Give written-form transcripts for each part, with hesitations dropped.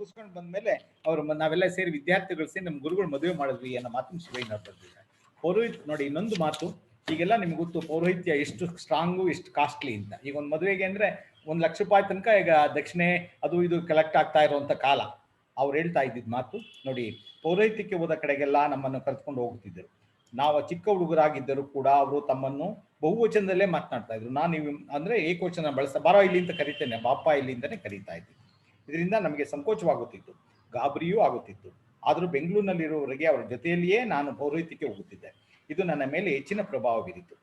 ಮುಗಿಸ್ಕೊಂಡು ಬಂದ್ಮೇಲೆ ಅವರು ನಾವೆಲ್ಲ ಸೇರಿ ವಿದ್ಯಾರ್ಥಿಗಳು ಸೇರಿ ನಮ್ಮ ಗುರುಗಳು ಮದುವೆ ಮಾಡಿದ್ವಿ ಅನ್ನೋ ಮಾತನ್ನು ಶಿವಯ್ಯನವ್ರು ಬರ್ದಿದ್ದಾರೆ. ಪೌರೋಹಿತ್ಯ ನೋಡಿ, ಇನ್ನೊಂದು ಮಾತು, ಈಗೆಲ್ಲ ನಿಮ್ಗೆ ಗೊತ್ತು ಪೌರೋಹಿತ್ಯ ಎಷ್ಟು ಸ್ಟ್ರಾಂಗು ಎಷ್ಟು ಕಾಸ್ಟ್ಲಿ ಅಂತ. ಈಗ ಒಂದು ಮದುವೆಗೆ ಅಂದ್ರೆ ₹1,00,000 ತನಕ ಈಗ ದಕ್ಷಿಣೆ ಅದು ಇದು ಕಲೆಕ್ಟ್ ಆಗ್ತಾ ಇರುವಂತ ಕಾಲ. ಅವ್ರು ಹೇಳ್ತಾ ಇದ್ದಿದ್ ಮಾತು ನೋಡಿ, ಪೌರೋಹಿತ್ಯಕ್ಕೆ ಹೋದ ಕಡೆಗೆಲ್ಲ ನಮ್ಮನ್ನು ಕರೆದುಕೊಂಡು ಹೋಗ್ತಿದ್ದರು. ನಾವು ಚಿಕ್ಕ ಹುಡುಗರಾಗಿದ್ದರೂ ಕೂಡ ಅವರು ತಮ್ಮನ್ನು ಬಹುವಚನದಲ್ಲೇ ಮಾತನಾಡ್ತಾ ಇದ್ರು. ನಾನು ನೀವು ಅಂದ್ರೆ ಏಕವಚನ ಬಾರೋ ಇಲ್ಲಿ ಅಂತ ಕರಿತೇನೆ, ಬಾಪ ಇಲ್ಲಿ ಅಂತಾನೆ ಕರೀತಾ ಇದ್ದೆ. ಇದರಿಂದ ನಮಗೆ ಸಂಕೋಚವಾಗುತ್ತಿತ್ತು, ಗಾಬರಿಯೂ ಆಗುತ್ತಿತ್ತು. ಆದರೂ ಬೆಂಗಳೂರಿನಲ್ಲಿರುವವರೆಗೆ ಅವರ ಜೊತೆಯಲ್ಲಿಯೇ ನಾನು ಪೌರೋಹಿತ್ಯಕ್ಕೆ ಹೋಗುತ್ತಿದ್ದೆ. ಇದು ನನ್ನ ಮೇಲೆ ಹೆಚ್ಚಿನ ಪ್ರಭಾವ ಬೀರಿತು.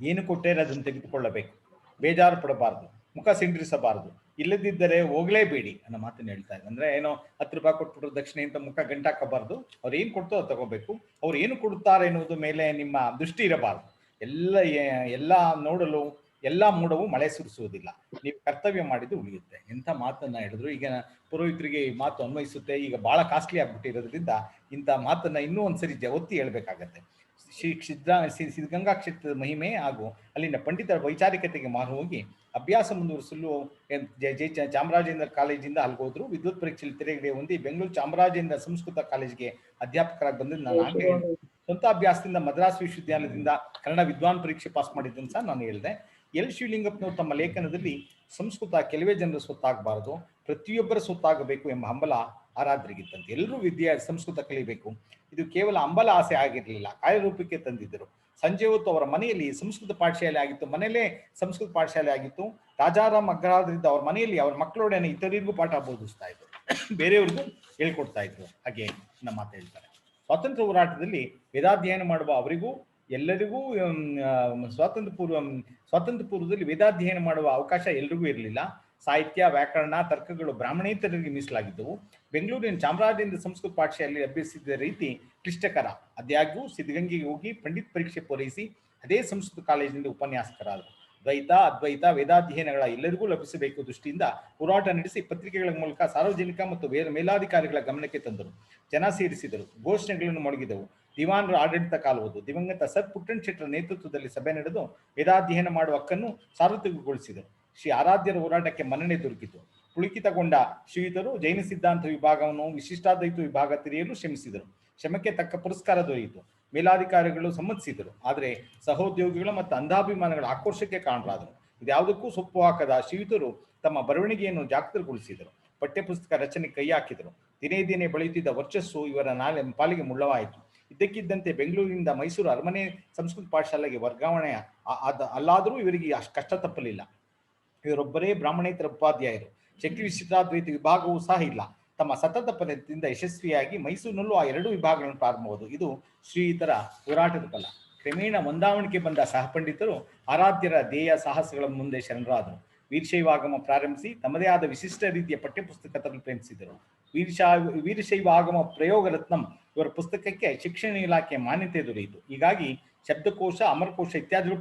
ಏನು ಕೊಟ್ಟರೆ ಅದನ್ನು ತೆಗೆದುಕೊಳ್ಳಬೇಕು, ಬೇಜಾರು ಪಡಬಾರದು, ಮುಖ ಸಿಂಡ್ರಿಸಬಾರದು, ಇಲ್ಲದಿದ್ದರೆ ಹೋಗಲೇಬೇಡಿ ಅನ್ನೋ ಮಾತನ್ನು ಹೇಳ್ತಾ ಇದ್ದೆ. ಅಂದ್ರೆ ಏನೋ ₹10 ಕೊಟ್ಬಿಟ್ರು ದಕ್ಷಿಣೆ ಅಂತ ಮುಖ ಗಂಟಾಕಬಾರ್ದು. ಅವ್ರು ಏನು ಕೊಡ್ತೋ ಅದು ತಗೋಬೇಕು. ಅವ್ರು ಏನು ಕೊಡುತ್ತಾರೆ ಎನ್ನುವುದು ಮೇಲೆ ನಿಮ್ಮ ದೃಷ್ಟಿ ಇರಬಾರ್ದು. ಎಲ್ಲ ನೋಡಲು ಎಲ್ಲ ಮೂಡವು ಮಳೆ ಸುರಿಸುವುದಿಲ್ಲ, ನೀವು ಕರ್ತವ್ಯ ಮಾಡಿದ್ದು ಉಳಿಯುತ್ತೆ. ಎಂಥ ಮಾತನ್ನ ಹೇಳಿದ್ರು. ಈಗ ಪುರೋಹಿತರಿಗೆ ಈ ಮಾತು ಅನ್ವಯಿಸುತ್ತೆ. ಈಗ ಬಹಳ ಕಾಸ್ಟ್ಲಿ ಆಗ್ಬಿಟ್ಟಿರೋದ್ರಿಂದ ಇಂಥ ಮಾತನ್ನ ಇನ್ನೂ ಒಂದ್ಸರಿ ಒತ್ತಿ ಹೇಳ್ಬೇಕಾಗತ್ತೆ. ಸಿದ್ಧಗಂಗಾ ಕ್ಷೇತ್ರದ ಮಹಿಮೆ ಹಾಗೂ ಅಲ್ಲಿನ ಪಂಡಿತರ ವೈಚಾರಿಕತೆಗೆ ಮಾರು ಹೋಗಿ ಅಭ್ಯಾಸ ಮುಂದುವರಿಸಲು ಚಾಮರಾಜೇಂದ್ರ ಕಾಲೇಜಿಂದ ಅಲ್ಗೋದ್ರು. ವಿದ್ಯುತ್ ಪರೀಕ್ಷೆಯಲ್ಲಿ ತೆರೆಗಡೆ ಹೊಂದಿ ಬೆಂಗಳೂರು ಚಾಮರಾಜೇಂದ್ರ ಸಂಸ್ಕೃತ ಕಾಲೇಜಿಗೆ ಅಧ್ಯಾಪಕರಾಗಿ ಬಂದಿದ್ದು ನಾನು ಹಾಗೆ ಸ್ವಂತ ಅಭ್ಯಾಸದಿಂದ ಮದ್ರಾಸ್ ವಿಶ್ವವಿದ್ಯಾಲಯದಿಂದ ಕನ್ನಡ ವಿದ್ವಾನ್ ಪರೀಕ್ಷೆ ಪಾಸ್ ಮಾಡಿದ್ದನ್ನು ಸಹ ನಾನು ಹೇಳಿದೆ. ಎಲ್ ಶಿವಲಿಂಗಪ್ಪನವರು ತಮ್ಮ ಲೇಖನದಲ್ಲಿ ಸಂಸ್ಕೃತ ಕೆಲವೇ ಜನರ ಸ್ವತ್ತಾಗಬಾರದು, ಪ್ರತಿಯೊಬ್ಬರ ಸ್ವತ್ತಾಗಬೇಕು ಎಂಬ ಹಂಬಲ ಆರಾಧರಿಗಿತ್ತಂತೆ. ಎಲ್ಲರೂ ಸಂಸ್ಕೃತ ಕಲಿಬೇಕು. ಇದು ಕೇವಲ ಹಂಬಲ ಆಸೆ ಆಗಿರಲಿಲ್ಲ, ಕಾರ್ಯರೂಪಕ್ಕೆ ತಂದಿದ್ದರು. ಸಂಜೆ ಹೊತ್ತು ಅವರ ಮನೆಯಲ್ಲಿ ಸಂಸ್ಕೃತ ಪಾಠಶಾಲೆ ಆಗಿತ್ತು. ಮನೆಯಲ್ಲೇ ಸಂಸ್ಕೃತ ಪಾಠಶಾಲೆ ಆಗಿತ್ತು. ರಾಜಾರಾಮ್ ಅಗ್ರಹಾರದಿಂದ ಅವ್ರ ಮನೆಯಲ್ಲಿ ಅವ್ರ ಮಕ್ಕಳೊಡನೆ ಇತರರಿಗೂ ಪಾಠ ಬೋಧಿಸ್ತಾ ಇದ್ರು, ಬೇರೆಯವ್ರಿಗೂ ಹೇಳ್ಕೊಡ್ತಾ ಇದ್ರು. ಹಾಗೆ ನಮ್ಮ ಮಾತು ಹೇಳ್ತಾರೆ. ಸ್ವಾತಂತ್ರ್ಯ ಹೋರಾಟದಲ್ಲಿ ವೇದಾಧ್ಯಯನ ಮಾಡುವ ಅವರಿಗೂ ಎಲ್ಲರಿಗೂ ಸ್ವಾತಂತ್ರ್ಯ ಪೂರ್ವದಲ್ಲಿ ವೇದಾಧ್ಯಯನ ಮಾಡುವ ಅವಕಾಶ ಎಲ್ರಿಗೂ ಇರಲಿಲ್ಲ. ಸಾಹಿತ್ಯ, ವ್ಯಾಕರಣ, ತರ್ಕಗಳು ಬ್ರಾಹ್ಮಣೇತರರಿಗೆ ಮೀಸಲಾಗಿದ್ದವು. ಬೆಂಗಳೂರಿನ ಚಾಮರಾಜೇಂದ್ರ ಸಂಸ್ಕೃತ ಪಾಠಶಾಲೆಯಲ್ಲಿ ಅಭ್ಯಸಿಸಿದ ರೀತಿ ಕ್ಲಿಷ್ಟಕರ. ಆದಾಗ್ಯೂ ಸಿದ್ಧಗಂಗೆಗೆ ಹೋಗಿ ಪಂಡಿತ್ ಪರೀಕ್ಷೆ ಪೂರೈಸಿ ಅದೇ ಸಂಸ್ಕೃತ ಕಾಲೇಜಿನಿಂದ ಉಪನ್ಯಾಸಕರಾದರು. ದ್ವೈತ, ಅದ್ವೈತ, ವೇದಾಧ್ಯಯನಗಳ ಎಲ್ಲರಿಗೂ ಲಭಿಸಬೇಕು ದೃಷ್ಟಿಯಿಂದ ಹೋರಾಟ ನಡೆಸಿ ಪತ್ರಿಕೆಗಳ ಮೂಲಕ ಸಾರ್ವಜನಿಕ ಮತ್ತು ಮೇಲಾಧಿಕಾರಿಗಳ ಗಮನಕ್ಕೆ ತಂದರು. ಜನ ಸೇರಿಸಿದರು, ಘೋಷಣೆಗಳನ್ನು ಮೊಳಗಿದವು. ದಿವಾನರ ಆಡಳಿತ ಕಾಲುವುದು. ದಿವಂಗತ ಸರ್ ಪುಟ್ಟಣ ಶೆಟ್ಟರ ನೇತೃತ್ವದಲ್ಲಿ ಸಭೆ ನಡೆದು ವೇದಾಧ್ಯಯನ ಮಾಡುವ ಹಕ್ಕನ್ನು ಸಾರ್ವತ್ರಿಕಗೊಳಿಸಿದರು. ಶ್ರೀ ಆರಾಧ್ಯರ ಹೋರಾಟಕ್ಕೆ ಮನ್ನಣೆ ದೊರಕಿತು. ಪುಳಕಿತಗೊಂಡ ಶ್ರೀಯುತರು ಜೈನ ಸಿದ್ಧಾಂತ ವಿಭಾಗವನ್ನು ವಿಶಿಷ್ಟಾದ್ವೈತ ವಿಭಾಗ ತೆರೆಯಲು ಶ್ರಮಿಸಿದರು. ಶ್ರಮಕ್ಕೆ ತಕ್ಕ ಪುರಸ್ಕಾರ ದೊರೆಯಿತು. ಮೇಲಾಧಿಕಾರಿಗಳು ಸಮ್ಮತಿಸಿದರು. ಆದರೆ ಸಹೋದ್ಯೋಗಿಗಳ ಮತ್ತು ಅಂಧಾಭಿಮಾನಗಳ ಆಕ್ರೋಶಕ್ಕೆ ಕಾರಣರಾದರು. ಇದ್ಯಾವುದಕ್ಕೂ ಸೊಪ್ಪು ಹಾಕದ ಶ್ರೀಯುತರು ತಮ್ಮ ಬರವಣಿಗೆಯನ್ನು ಜಾಗೃತಗೊಳಿಸಿದರು. ಪಠ್ಯಪುಸ್ತಕ ರಚನೆ ಕೈ ಹಾಕಿದರು. ದಿನೇ ದಿನೇ ಬೆಳೆಯುತ್ತಿದ್ದ ವರ್ಚಸ್ಸು ಇವರ ಪಾಲಿಗೆ ಮುಳ್ಳವಾಯಿತು. ಇದ್ದಕ್ಕಿದ್ದಂತೆ ಬೆಂಗಳೂರಿನಿಂದ ಮೈಸೂರು ಅರಮನೆ ಸಂಸ್ಕೃತ ಪಾಠಶಾಲೆಗೆ ವರ್ಗಾವಣೆ ಅಲ್ಲಾದರೂ ಇವರಿಗೆ ಅಷ್ಟು ಕಷ್ಟ ತಪ್ಪಲಿಲ್ಲ. ಇವರೊಬ್ಬರೇ ಬ್ರಾಹ್ಮಣೇತರ ಉಪಾಧ್ಯಾಯರು. ಶಕ್ತಿ ವಿಶಿಷ್ಟಾದ್ವೈತ ವಿಭಾಗವೂ ಸಹ ಇಲ್ಲ. ತಮ್ಮ ಸತತ ಪ್ರಯತ್ನದಿಂದ ಯಶಸ್ವಿಯಾಗಿ ಮೈಸೂರಿನಲ್ಲೂ ಆ 2 ವಿಭಾಗಗಳನ್ನು ಪ್ರಾರಂಭವಾದವು. ಇದು ಶ್ರೀಯುತರ ಹೋರಾಟದ ಫಲ. ಕ್ರಮೇಣ ಹೊಂದಾವಣಿಕೆ ಬಂದ ಸಹಪಂಡಿತರು ಆರಾಧ್ಯರ ಧ್ಯೇಯ ಸಾಹಸಗಳ ಮುಂದೆ ಶರಣರಾದರು. ವೀರಶೈವಾಗಮ ಪ್ರಾರಂಭಿಸಿ ತಮ್ಮದೇ ಆದ ವಿಶಿಷ್ಟ ರೀತಿಯ ಪಠ್ಯಪುಸ್ತಕ ತರಲು ಪ್ರಯತ್ನಿಸಿದರು. ವೀರಶೈವಾಗಮ ಪ್ರಯೋಗ ರತ್ನಂ ಇವರ ಪುಸ್ತಕಕ್ಕೆ ಶಿಕ್ಷಣ ಇಲಾಖೆಯ ಮಾನ್ಯತೆ ದೊರೆಯಿತು. ಹೀಗಾಗಿ ಶಬ್ದಕೋಶ, ಅಮರಕೋಶ ಇತ್ಯಾದಿಗಳು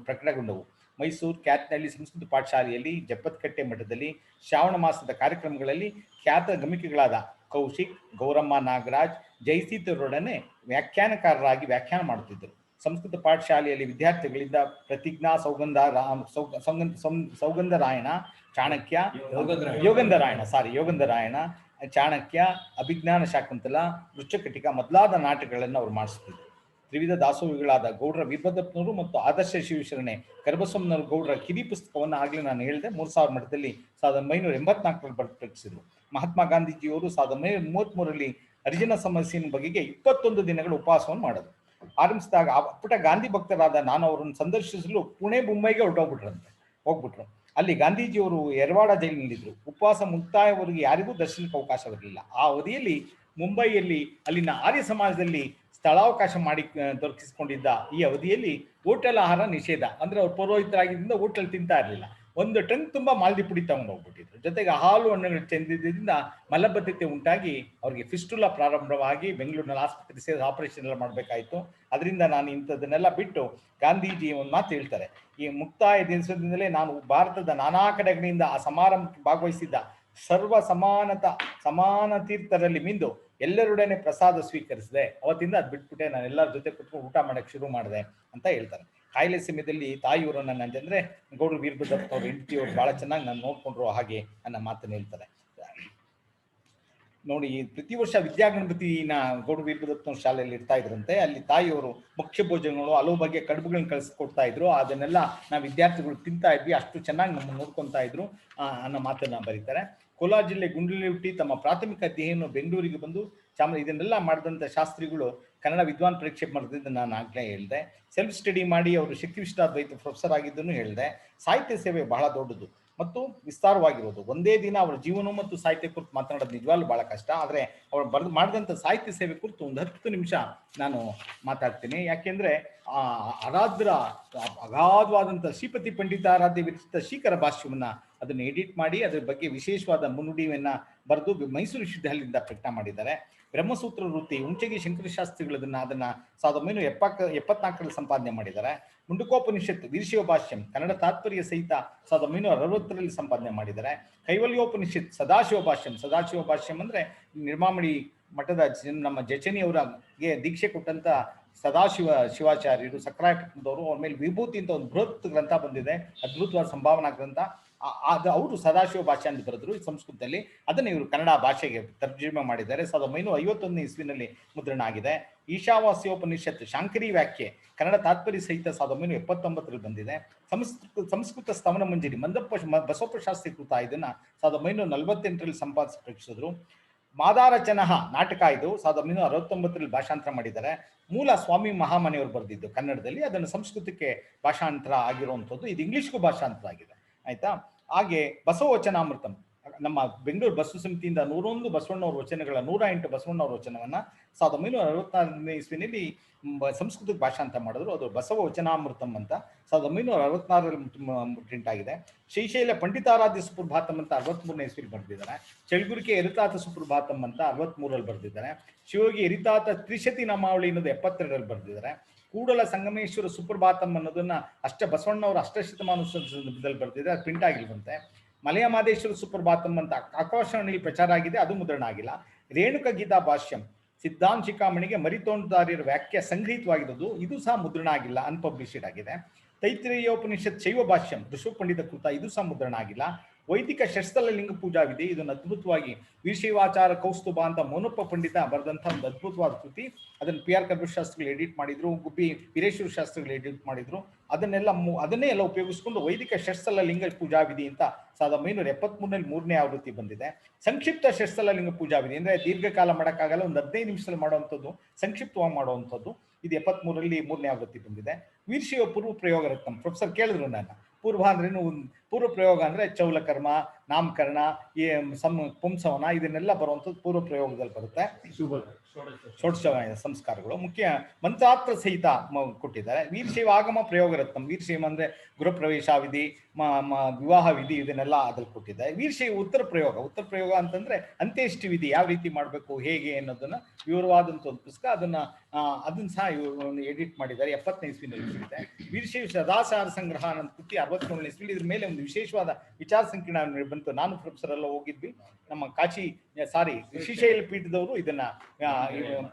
ಪ್ರಕಟಗೊಂಡವು. ಮೈಸೂರು ಕ್ಯಾತ್ನಹಳ್ಳಿ ಸಂಸ್ಕೃತ ಪಾಠಶಾಲೆಯಲ್ಲಿ, ಜಪ್ಪತ್ಕಟ್ಟೆ ಮಠದಲ್ಲಿ ಶ್ರಾವಣ ಮಾಸದ ಕಾರ್ಯಕ್ರಮಗಳಲ್ಲಿ ಖ್ಯಾತ ಗಮಕಿಗಳಾದ ಕೌಶಿಕ್, ಗೌರಮ್ಮ ನಾಗರಾಜ್, ಜಯಸೀತರೊಡನೆ ವ್ಯಾಖ್ಯಾನಕಾರರಾಗಿ ವ್ಯಾಖ್ಯಾನ ಮಾಡುತ್ತಿದ್ದರು. ಸಂಸ್ಕೃತ ಪಾಠಶಾಲೆಯಲ್ಲಿ ವಿದ್ಯಾರ್ಥಿಗಳಿಂದ ಪ್ರತಿಜ್ಞಾ, ಸೌಗಂಧರಾಯಣ, ಚಾಣಕ್ಯ, ಯೋಗಂಧರಾಯಣ, ಚಾಣಕ್ಯ, ಅಭಿಜ್ಞಾನ ಶಾಕುಂತಲ, ವೃಕ್ಷಕಟಿಕ ಮೊದಲಾದ ನಾಟಕಗಳನ್ನು ಅವರು ಮಾಡಿಸುತ್ತಿದ್ದರು. ತ್ರಿವಿಧ ದಾಸೋಹಿಗಳಾದ ಗೌಡ್ರ ವೀರಭದ್ರಪ್ಪನವರು ಮತ್ತು ಆದರ್ಶ ಶಿವಶರಣೆ ಕರಬಸಮ್ಮನವರು ಗೌಡ್ರ ಕಿರಿ ಪುಸ್ತಕವನ್ನು ಆಗಲೇ ನಾನು ಹೇಳಿದೆ 3000 ಮಠದಲ್ಲಿ 1984ರಲ್ಲಿ ಪ್ರಕಟಿಸಿದರು. ಮಹಾತ್ಮ ಗಾಂಧೀಜಿಯವರು 1933ರಲ್ಲಿ ಹರಿಜನ ಸಮಸ್ಯೆಯ ಬಗೆಗೆ 21 ದಿನಗಳ ಉಪವಾಸವನ್ನು ಮಾಡಿದರು. ಆರಂಭಿಸಿದಾಗ ಪುಟ ಗಾಂಧಿ ಭಕ್ತರಾದ ನಾನು ಅವರನ್ನು ಸಂದರ್ಶಿಸಲು ಪುಣೆ, ಮುಂಬೈಗೆ ಹೋಗ್ಬಿಟ್ರು. ಅಲ್ಲಿ ಗಾಂಧೀಜಿಯವರು ಯರವಾಡ ಜೈಲಿನಲ್ಲಿದ್ದರು. ಉಪವಾಸ ಮುಕ್ತಾಯವರೆಗೆ ಯಾರಿಗೂ ದರ್ಶನಕ್ಕೆ ಅವಕಾಶವಿರಲಿಲ್ಲ. ಆ ಅವಧಿಯಲ್ಲಿ ಮುಂಬೈಯಲ್ಲಿ ಅಲ್ಲಿನ ಆರ್ಯ ಸಮಾಜದಲ್ಲಿ ಸ್ಥಳಾವಕಾಶ ಮಾಡಿ ದೊರಕಿಸಿಕೊಂಡಿದ್ದ ಈ ಅವಧಿಯಲ್ಲಿ ಹೋಟೆಲ್ ಆಹಾರ ನಿಷೇಧ. ಅಂದ್ರೆ ಅವ್ರು ಪೌರೋಹಿತರಾಗಿದ್ದರಿಂದ ಹೋಟೆಲ್ ತಿಂತಾ ಇರಲಿಲ್ಲ. 1 ಟನ್ ತುಂಬಾ ಮಾಲ್ದಿ ಪುಡಿ ತಗೊಂಡು ಹೋಗ್ಬಿಟ್ಟಿದ್ರು. ಜೊತೆಗೆ ಹಾಲು ಹಣ್ಣುಗಳು ಚೆಂದಿದ್ದರಿಂದ ಮಲಬದ್ಧತೆ ಉಂಟಾಗಿ ಅವರಿಗೆ ಫಿಸ್ಟುಲಾ ಪ್ರಾರಂಭವಾಗಿ ಬೆಂಗಳೂರಿನಲ್ಲಿ ಆಸ್ಪತ್ರೆ ಸೇರಿ ಆಪರೇಷನ್ ಎಲ್ಲ ಮಾಡಬೇಕಾಯಿತು. ಅದರಿಂದ ನಾನು ಇಂಥದ್ದನ್ನೆಲ್ಲ ಬಿಟ್ಟು ಗಾಂಧೀಜಿ ಒಂದು ಮಾತು ಹೇಳ್ತಾರೆ, ಈ ಮುಕ್ತಾಯ ದಿವಸದಿಂದಲೇ ನಾನು ಭಾರತದ ನಾನಾ ಕಡೆಗಳಿಂದ ಆ ಸಮಾರಂಭಕ್ಕೆ ಭಾಗವಹಿಸಿದ್ದ ಸರ್ವ ಸಮಾನ ತೀರ್ಥರಲ್ಲಿ ಮಿಂದು ಎಲ್ಲರೊಡನೆ ಪ್ರಸಾದ ಸ್ವೀಕರಿಸಿದೆ. ಅವತ್ತಿಂದ ಅದು ಬಿಟ್ಬಿಟ್ಟೆ, ನಾನು ಎಲ್ಲರ ಜೊತೆ ಕುತ್ಕೊಂಡು ಊಟ ಮಾಡಕ್ಕೆ ಶುರು ಮಾಡಿದೆ ಅಂತ ಹೇಳ್ತಾರೆ. ಕಾಯಿಲೆ ಸಮಯದಲ್ಲಿ ತಾಯಿಯವರು ಅಂದ್ರೆ ಗೌಡ್ರು ವೀರಭದ್ರಪ್ಪ ಅವ್ರ ಹೆಂಡತಿಯವರು ಬಹಳ ಚೆನ್ನಾಗಿ ನಾನು ನೋಡ್ಕೊಂಡ್ರು ಹಾಗೆ ನನ್ನ ಮಾತನ್ನು ಹೇಳ್ತಾರೆ. ನೋಡಿ, ಪ್ರತಿ ವರ್ಷ ವಿದ್ಯಾಗಣಪತಿನ ಗೌಡ ವೀರಭದ್ರಪ್ಪನವ್ರ ಶಾಲೆಯಲ್ಲಿ ಇರ್ತಾ ಇದ್ರಂತೆ. ಅಲ್ಲಿ ತಾಯಿಯವರು ಮುಖ್ಯ ಭೋಜನಗಳು ಹಲವು ಬಗೆಯ ಕಡುಬುಗಳನ್ನ ಕಳಿಸ್ಕೊಡ್ತಾ ಇದ್ರು. ಅದನ್ನೆಲ್ಲ ನಾವು ವಿದ್ಯಾರ್ಥಿಗಳು ತಿಂತಾ ಇದ್ವಿ, ಅಷ್ಟು ಚೆನ್ನಾಗಿ ನಮ್ಮನ್ನು ನೋಡ್ಕೊತಾ ಇದ್ರು ಅನ್ನೋ ಮಾತನ್ನ ಬರೀತಾರೆ. ಕೋಲಾರ ಜಿಲ್ಲೆ ಗುಂಡ್ಲುಳಿ ಹುಟ್ಟಿ ತಮ್ಮ ಪ್ರಾಥಮಿಕ ಅಧ್ಯಯನ ಬೆಂಗಳೂರಿಗೆ ಬಂದು ಇದನ್ನೆಲ್ಲ ಮಾಡಿದಂಥ ಶಾಸ್ತ್ರಿಗಳು ಕನ್ನಡ ವಿದ್ವಾನ್ ಪರೀಕ್ಷೆ ಮಾಡಿದ್ದು ನಾನು ಆಗಲೇ ಹೇಳಿದೆ. ಸೆಲ್ಫ್ ಸ್ಟಡಿ ಮಾಡಿ ಅವರು ಶಕ್ತಿ ವಿಶಿಷ್ಟಾದ್ವೈತ ಪ್ರೊಫೆಸರ್ ಆಗಿದ್ದನ್ನು ಹೇಳಿದೆ. ಸಾಹಿತ್ಯ ಸೇವೆ ಬಹಳ ದೊಡ್ಡದು ಮತ್ತು ವಿಸ್ತಾರವಾಗಿರೋದು. ಒಂದೇ ದಿನ ಅವರ ಜೀವನ ಮತ್ತು ಸಾಹಿತ್ಯ ಕುರಿತು ಮಾತನಾಡೋದು ನಿಜವಾಗ್ಲೂ ಬಹಳ ಕಷ್ಟ. ಆದರೆ ಅವರು ಮಾಡಿದಂಥ ಸಾಹಿತ್ಯ ಸೇವೆ ಕುರಿತು ಒಂದು 10 ನಿಮಿಷ ನಾನು ಮಾತಾಡ್ತೀನಿ. ಯಾಕೆಂದ್ರೆ ಆರಾಧ್ರ ಅಗಾಧವಾದಂಥ ಶ್ರೀಪತಿ ಪಂಡಿತಾರಾಧ್ಯ ವಿರಚಿತ ಶೀಕರ ಭಾಷ್ಯವನ್ನ ಅದನ್ನು ಎಡಿಟ್ ಮಾಡಿ ಅದರ ಬಗ್ಗೆ ವಿಶೇಷವಾದ ಮುನ್ನುಡಿಯನ್ನ ಬರೆದು ಮೈಸೂರು ವಿಶ್ವವಿದ್ಯಾಲಯದಿಂದ ಪ್ರಕಟ ಮಾಡಿದ್ದಾರೆ. ಬ್ರಹ್ಮಸೂತ್ರ ವೃತ್ತಿ ಉಂಚಗಿ ಶಂಕರಶಾಸ್ತ್ರಿಗಳು ಅದನ್ನ 1974ರಲ್ಲಿ ಸಂಪಾದನೆ ಮಾಡಿದ್ದಾರೆ. ಮುಂಡಕೋಪನಿಷತ್ ವೀರಶೈವ ಭಾಷ್ಯಂ ಕನ್ನಡ ತಾತ್ಪರ್ಯ ಸಹಿತ 1960ರಲ್ಲಿ ಸಂಪಾದನೆ ಮಾಡಿದ್ದಾರೆ. ಕೈವಲ್ಯೋಪನಿಷತ್ ಸದಾಶಿವ ಭಾಷ್ಯಂ ಅಂದ್ರೆ ನಿರ್ಮಾಮಣಿ ಮಠದ ನಮ್ಮ ಜಚನಿಯವರಿಗೆ ದೀಕ್ಷೆ ಕೊಟ್ಟಂತ ಶಿವಾಚಾರ್ಯರು ಸಕ್ರಾಯಪಟ್ಟಣದವರು. ಅವ್ರ ಮೇಲೆ ವಿಭೂತಿ ಅಂತ ಒಂದು ಬೃಹತ್ ಗ್ರಂಥ ಬಂದಿದೆ, ಅದ್ಭುತವಾದ ಸಂಭಾವನಾ ಗ್ರಂಥ. ಅದು ಅವರು ಸದಾಶಿವ ಭಾಷೆ ಅಂತ ಬರೆದ್ರು ಸಂಸ್ಕೃತದಲ್ಲಿ. ಅದನ್ನು ಇವರು ಕನ್ನಡ ಭಾಷೆಗೆ ತರ್ಜುಮೆ ಮಾಡಿದ್ದಾರೆ. 1951ನೇ ಇಸ್ವಿನಲ್ಲಿ ಮುದ್ರಣ ಆಗಿದೆ. ಈಶಾವಾಸ್ಯೋಪನಿಷತ್ ಶಾಂಕರಿ ವ್ಯಾಖ್ಯೆ ಕನ್ನಡ ತಾತ್ಪರ್ಯ ಸಹಿತ 1979ರಲ್ಲಿ ಬಂದಿದೆ. ಸಂಸ್ಕೃತ ಸ್ತವನ ಮಂಜರಿ ಬಸವಪ್ಪ ಶಾಸ್ತ್ರಿ ಕೃತ ಇದನ್ನ 1948ರಲ್ಲಿ ಸಂಪಾದಿಸಿ ಪ್ರಕಟಿಸಿದ್ರು. ಮಾದಾರಚನಃ ನಾಟಕ ಇದು 1969ರಲ್ಲಿ ಭಾಷಾಂತರ ಮಾಡಿದ್ದಾರೆ. ಮೂಲ ಸ್ವಾಮಿ ಮಹಾಮನೆಯವರು ಬರೆದಿದ್ದು ಕನ್ನಡದಲ್ಲಿ, ಅದನ್ನು ಸಂಸ್ಕೃತಕ್ಕೆ ಭಾಷಾಂತರ ಆಗಿರುವಂಥದ್ದು. ಇದು ಇಂಗ್ಲಿಷ್ಗೂ ಭಾಷಾಂತರ ಆಗಿದೆ, ಆಯ್ತಾ. ಹಾಗೆ ಬಸವವಚನಾಮೃತಂ ನಮ್ಮ ಬೆಂಗಳೂರು ಬಸವ ಸಮಿತಿಯಿಂದ 101 ಬಸವಣ್ಣವ್ರ ವಚನಗಳ 108 ಬಸವಣ್ಣವ್ರ ವಚನವನ್ನ 1964ನೇ ಇಸ್ವಿನಲ್ಲಿ ಸಂಸ್ಕೃತಕ್ಕೆ ಭಾಷಾಂತರ ಮಾಡಿದ್ರು. ಅದು ಬಸವ ವಚನಾಮೃತಂ ಅಂತ 1964ರಲ್ಲಿ ಪ್ರಿಂಟ್ ಆಗಿದೆ. ಶ್ರೀಶೈಲ ಪಂಡಿತಾರಾಧ್ಯ ಸುಪ್ರಭಾತಂ ಅಂತ 63ನೇ ಇಸ್ವಿಲಿ ಬರೆದಿದ್ದಾರೆ. ಚಳಿಗುರಿಕೆ ಎರಿತಾತ ಸುಪ್ರಭಾತಂ ಅಂತ 63ರಲ್ಲಿ ಬರೆದಿದ್ದಾರೆ. ಶಿವಯೋಗಿ ಎರಿತಾತ ತ್ರಿಶತಿ ನಾಮಾವಳಿ ಅನ್ನೋದು 72ರಲ್ಲಿ ಬರೆದಿದ್ದಾರೆ. ಕೂಡಲ ಸಂಗಮೇಶ್ವರ ಸುಪ್ರಭಾತಂ ಅನ್ನೋದನ್ನ ಬಸವಣ್ಣವರ ಅಷ್ಟಶತಮಾನೋತ್ಸವದಲ್ಲಿ ಬರೆದಿದೆ, ಅದು ಪ್ರಿಂಟ್ ಆಗಿಲ್ವಂತೆ. ಮಲಯ ಮಾದೇಶ್ವರ ಸುಪ್ರಭಾತಂ ಅಂತ ಆಕಾಶವಾಣಿಯಲ್ಲಿ ಪ್ರಚಾರ ಆಗಿದೆ, ಅದು ಮುದ್ರಣ ಆಗಿಲ್ಲ. ರೇಣುಕ ಗೀತಾ ಭಾಷ್ಯಂ ಸಿದ್ಧಾಂತ ಶಿಖಾಮಣಿಗೆ ಮರಿತೋಂಡದಾರ್ಯರ ವ್ಯಾಖ್ಯೆ ಸಂಗ್ರಹಿತವಾಗಿರೋದು, ಇದು ಸಹ ಮುದ್ರಣ ಆಗಿಲ್ಲ, ಅನ್ಪಬ್ಲಿಷ್ಡ್ ಆಗಿದೆ. ತೈತ್ರೇಯೋಪನಿಷತ್ ಶೈವ ಭಾಷ್ಯಂ ಋಷಭ ಪಂಡಿತ ಕೃತ, ಇದು ಸಹ ಮುದ್ರಣ ಆಗಿಲ್ಲ. ವೈದಿಕ ಷಟ್ಸ್ಥಲ ಲಿಂಗ ಪೂಜಾ ವಿಧಿ, ಇದನ್ನು ಅದ್ಭುತವಾಗಿ ವೀರಶೈವಾಚಾರ ಕೌಸ್ತುಭ ಅಂತ ಮೋನಪ್ಪ ಪಂಡಿತ ಬರೆದಂಥ ಒಂದು ಅದ್ಭುತವಾದ ಕೃತಿ. ಅದನ್ನು ಪಿ ಆರ್ ಕಬೀರ್ ಶಾಸ್ತ್ರಿಗಳು ಎಡಿಟ್ ಮಾಡಿದ್ರು, ಗುಬ್ಬಿ ವೀರೇಶ್ವರ ಶಾಸ್ತ್ರಿಗಳು ಎಡಿಟ್ ಮಾಡಿದ್ರು. ಅದನ್ನೇ ಎಲ್ಲ ಉಪಯೋಗಿಸ್ಕೊಂಡು ವೈದಿಕ ಷಟ್ಸ್ಥಲ ಲಿಂಗ ಪೂಜಾ ವಿಧಿ ಅಂತ 1973ನಲ್ಲಿ 3ನೇ ಆವೃತ್ತಿ ಬಂದಿದೆ. ಸಂಕ್ಷಿಪ್ತ ಷಟ್ಸ್ಥಲ ಲಿಂಗ ಪೂಜಾ ವಿಧಿ ಅಂದ್ರೆ ದೀರ್ಘಕಾಲ ಮಾಡೋಕ್ಕಾಗಲ್ಲ, ಒಂದು 15 ನಿಮಿಷದಲ್ಲಿ ಮಾಡುವಂಥದ್ದು, ಸಂಕ್ಷಿಪ್ತವಾಗಿ ಮಾಡುವಂಥದ್ದು. ಇದು 73ರಲ್ಲಿ 3ನೇ ಆವೃತ್ತಿ ಬಂದಿದೆ. ವೀರಶೈವ ಪೂರ್ವ ಪ್ರಯೋಗ ರತ್ನಂ ಪ್ರೊಫೆಸರ್ ಕೇಳಿದ್ರು ನನ್ನ. ಪೂರ್ವ ಅಂದ್ರೇನು, ಪೂರ್ವ ಪ್ರಯೋಗ ಅಂದ್ರೆ ಚೌಲಕರ್ಮ, ನಾಮಕರಣ, ಪುಂಸವನ, ಇದನ್ನೆಲ್ಲ ಬರುವಂಥದ್ದು ಪೂರ್ವ ಪ್ರಯೋಗದಲ್ಲಿ ಬರುತ್ತೆ. ಷೋಡಶ ಸಂಸ್ಕಾರಗಳು ಮುಖ್ಯ ಮಂತ್ರಾರ್ಥ ಸಹಿತ ಕೊಟ್ಟಿದ್ದಾರೆ. ವೀರಶೈವ ಆಗಮ ಪ್ರಯೋಗ ರತ್ನಂ, ವೀರಶೈವ ಅಂದ್ರೆ ಗೃಹಪ್ರವೇಶ ವಿಧಿ, ವಿವಾಹ ವಿಧಿ, ಇದನ್ನೆಲ್ಲ ಅದ್ರಲ್ಲಿ ಕೊಟ್ಟಿದ್ದಾರೆ. ವೀರಶೈವ ಉತ್ತರ ಪ್ರಯೋಗ ಅಂತಂದ್ರೆ ಅಂತ್ಯೇಷ್ಟಿ ವಿಧಿ ಯಾವ ರೀತಿ ಮಾಡಬೇಕು ಹೇಗೆ ಅನ್ನೋದನ್ನ ವಿವರವಾದಂಥ ಒಂದು ಪುಸ್ತಕ. ಅದನ್ನ ಸಹ ಇವರು ಎಡಿಟ್ ಮಾಡಿದ್ದಾರೆ, 70ನೇ ಇಸ್ವಿನಲ್ಲಿ ಇದೆ. ವೀರಶೈವ ಸದಾಚಾರ ಸಂಗ್ರಹ ಅನ್ನೋ ಕೃತಿ 63ನೇ ಇಸ್ವಿಲಿ. ಇದ್ರ ಮೇಲೆ ಒಂದು ವಿಶೇಷವಾದ ವಿಚಾರ ಸಂಕಿರಣ ಬಂತು. ನಾನು ಪ್ರೊಫೆಸರ್ ಎಲ್ಲ ಹೋಗಿದ್ವಿ, ನಮ್ಮ ಶ್ರೀಶೈಲ ಪೀಠದವರು ಇದನ್ನ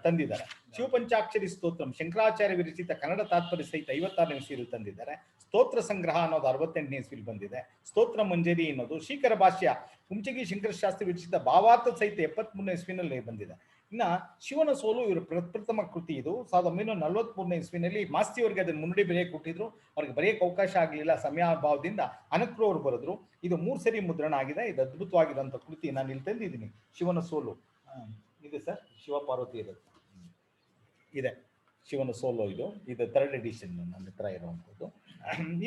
ತಂದಿದ್ದಾರೆ. ಶಿವಪಂಚಾಕ್ಷರಿ ಸ್ತೋತ್ರಂ ಶಂಕರಾಚಾರ್ಯ ವಿರಚಿತ ಕನ್ನಡ ತಾತ್ಪರ್ಯ ಸಹಿತ 56ನೇ ಇಸ್ವಿಯಲ್ಲಿ ತಂದಿದ್ದಾರೆ. ಸ್ತೋತ್ರ ಸಂಗ್ರಹ ಅನ್ನೋದು 68ನೇ ಇಸ್ವಿಲಿ ಬಂದಿದೆ. ಸ್ತೋತ್ರ ಮಂಜರಿ ಅನ್ನೋದು ಶೀಕರ ಭಾಷ್ಯ ಹುಂಚಗಿ ಶಂಕರಶಾಸ್ತ್ರಿ ವಿರಚಿತ ಭಾವಾರ್ಥ ಸಹಿತ 73ನೇ ಇಸ್ವಿನಲ್ಲಿ ಬಂದಿದೆ. ಇನ್ನ ಶಿವನ ಸೋಲು ಇವರು ಪ್ರಥಮ ಕೃತಿ. ಇದು 1943ನೇ ಇಸ್ವಿನಲ್ಲಿ ಮಾಸ್ತಿಯವರಿಗೆ ಅದನ್ನು ಮುನ್ನುಡಿ ಬರೆಯಕ್ಕೆ ಕೊಟ್ಟಿದ್ರು, ಅವ್ರಿಗೆ ಬರೆಯಕ್ಕೆ ಅವಕಾಶ ಆಗಲಿಲ್ಲ, ಸಮಯಾಭಾವದಿಂದ ಅನಕ್ರು ಅವರು ಬರೆದ್ರು. ಇದು 3 ಸರಿ ಮುದ್ರಣ ಆಗಿದೆ. ಇದು ಅದ್ಭುತವಾಗಿರುವಂಥ ಕೃತಿ, ನಾನು ಇಲ್ಲಿ ತಂದಿದ್ದೀನಿ. ಶಿವನ ಸೋಲು ಇದೆ ಸರ್, ಶಿವ ಪಾರ್ವತಿ ಇದೆ ಶಿವನ ಸೋಲು. ಇದು 3rd ಎಡಿಷನ್ ನನ್ನ ಹತ್ರ ಇರುವಂಥದ್ದು.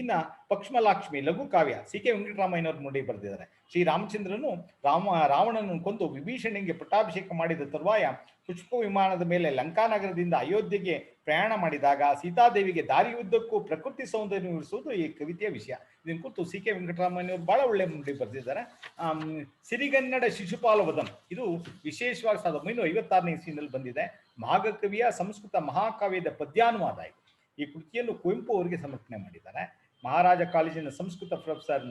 ಇನ್ನ ಪಕ್ಷ್ಮಲಾಕ್ಷ್ಮಿ ಲಘು ಕಾವ್ಯ ಸಿ.ಕೆ. ವೆಂಕಟರಾಮಯ್ಯನವರು ನೋಡಿ ಬರೆದಿದ್ದಾರೆ. ಶ್ರೀರಾಮಚಂದ್ರನು ರಾವಣನನ್ನು ಕೊಂದು ವಿಭೀಷಣನಿಗೆ ಪಟ್ಟಾಭಿಷೇಕ ಮಾಡಿದ ತರುವಾಯ ಪುಷ್ಪ ವಿಮಾನದ ಮೇಲೆ ಲಂಕಾನಗರದಿಂದ ಅಯೋಧ್ಯೆಗೆ ಪ್ರಯಾಣ ಮಾಡಿದಾಗ ಸೀತಾದೇವಿಗೆ ದಾರಿಯುದ್ದಕ್ಕೂ ಪ್ರಕೃತಿ ಸೌಂದರ್ಯ ವಿವರಿಸುವುದು ಈ ಕವಿತೆಯ ವಿಷಯ. ಇದನ್ನು ಕುರಿತು ಸಿ.ಕೆ. ವೆಂಕಟರಾಮಯ್ಯನವರು ಬಹಳ ಒಳ್ಳೆ ನುಡಿ ಬರೆದಿದ್ದಾರೆ. ಸಿರಿಗನ್ನಡ ಶಿಶುಪಾಲವದಂ ಇದು ವಿಶೇಷವಾಗಿ 1956ನೇ ಇಸ್ವಿನಲ್ಲಿ ಬಂದಿದೆ. ಮಹಾಕವಿಯ ಸಂಸ್ಕೃತ ಮಹಾಕಾವ್ಯದ ಪದ್ಯಾನುವಾದ ಇದು. ಈ ಕೃತಿಯನ್ನು ಕುವೆಂಪು ಅವರಿಗೆ ಸಮರ್ಪಣೆ ಮಾಡಿದ್ದಾರೆ. ಮಹಾರಾಜ ಕಾಲೇಜಿನ ಸಂಸ್ಕೃತ ಪ್ರೊಫೆಸರ್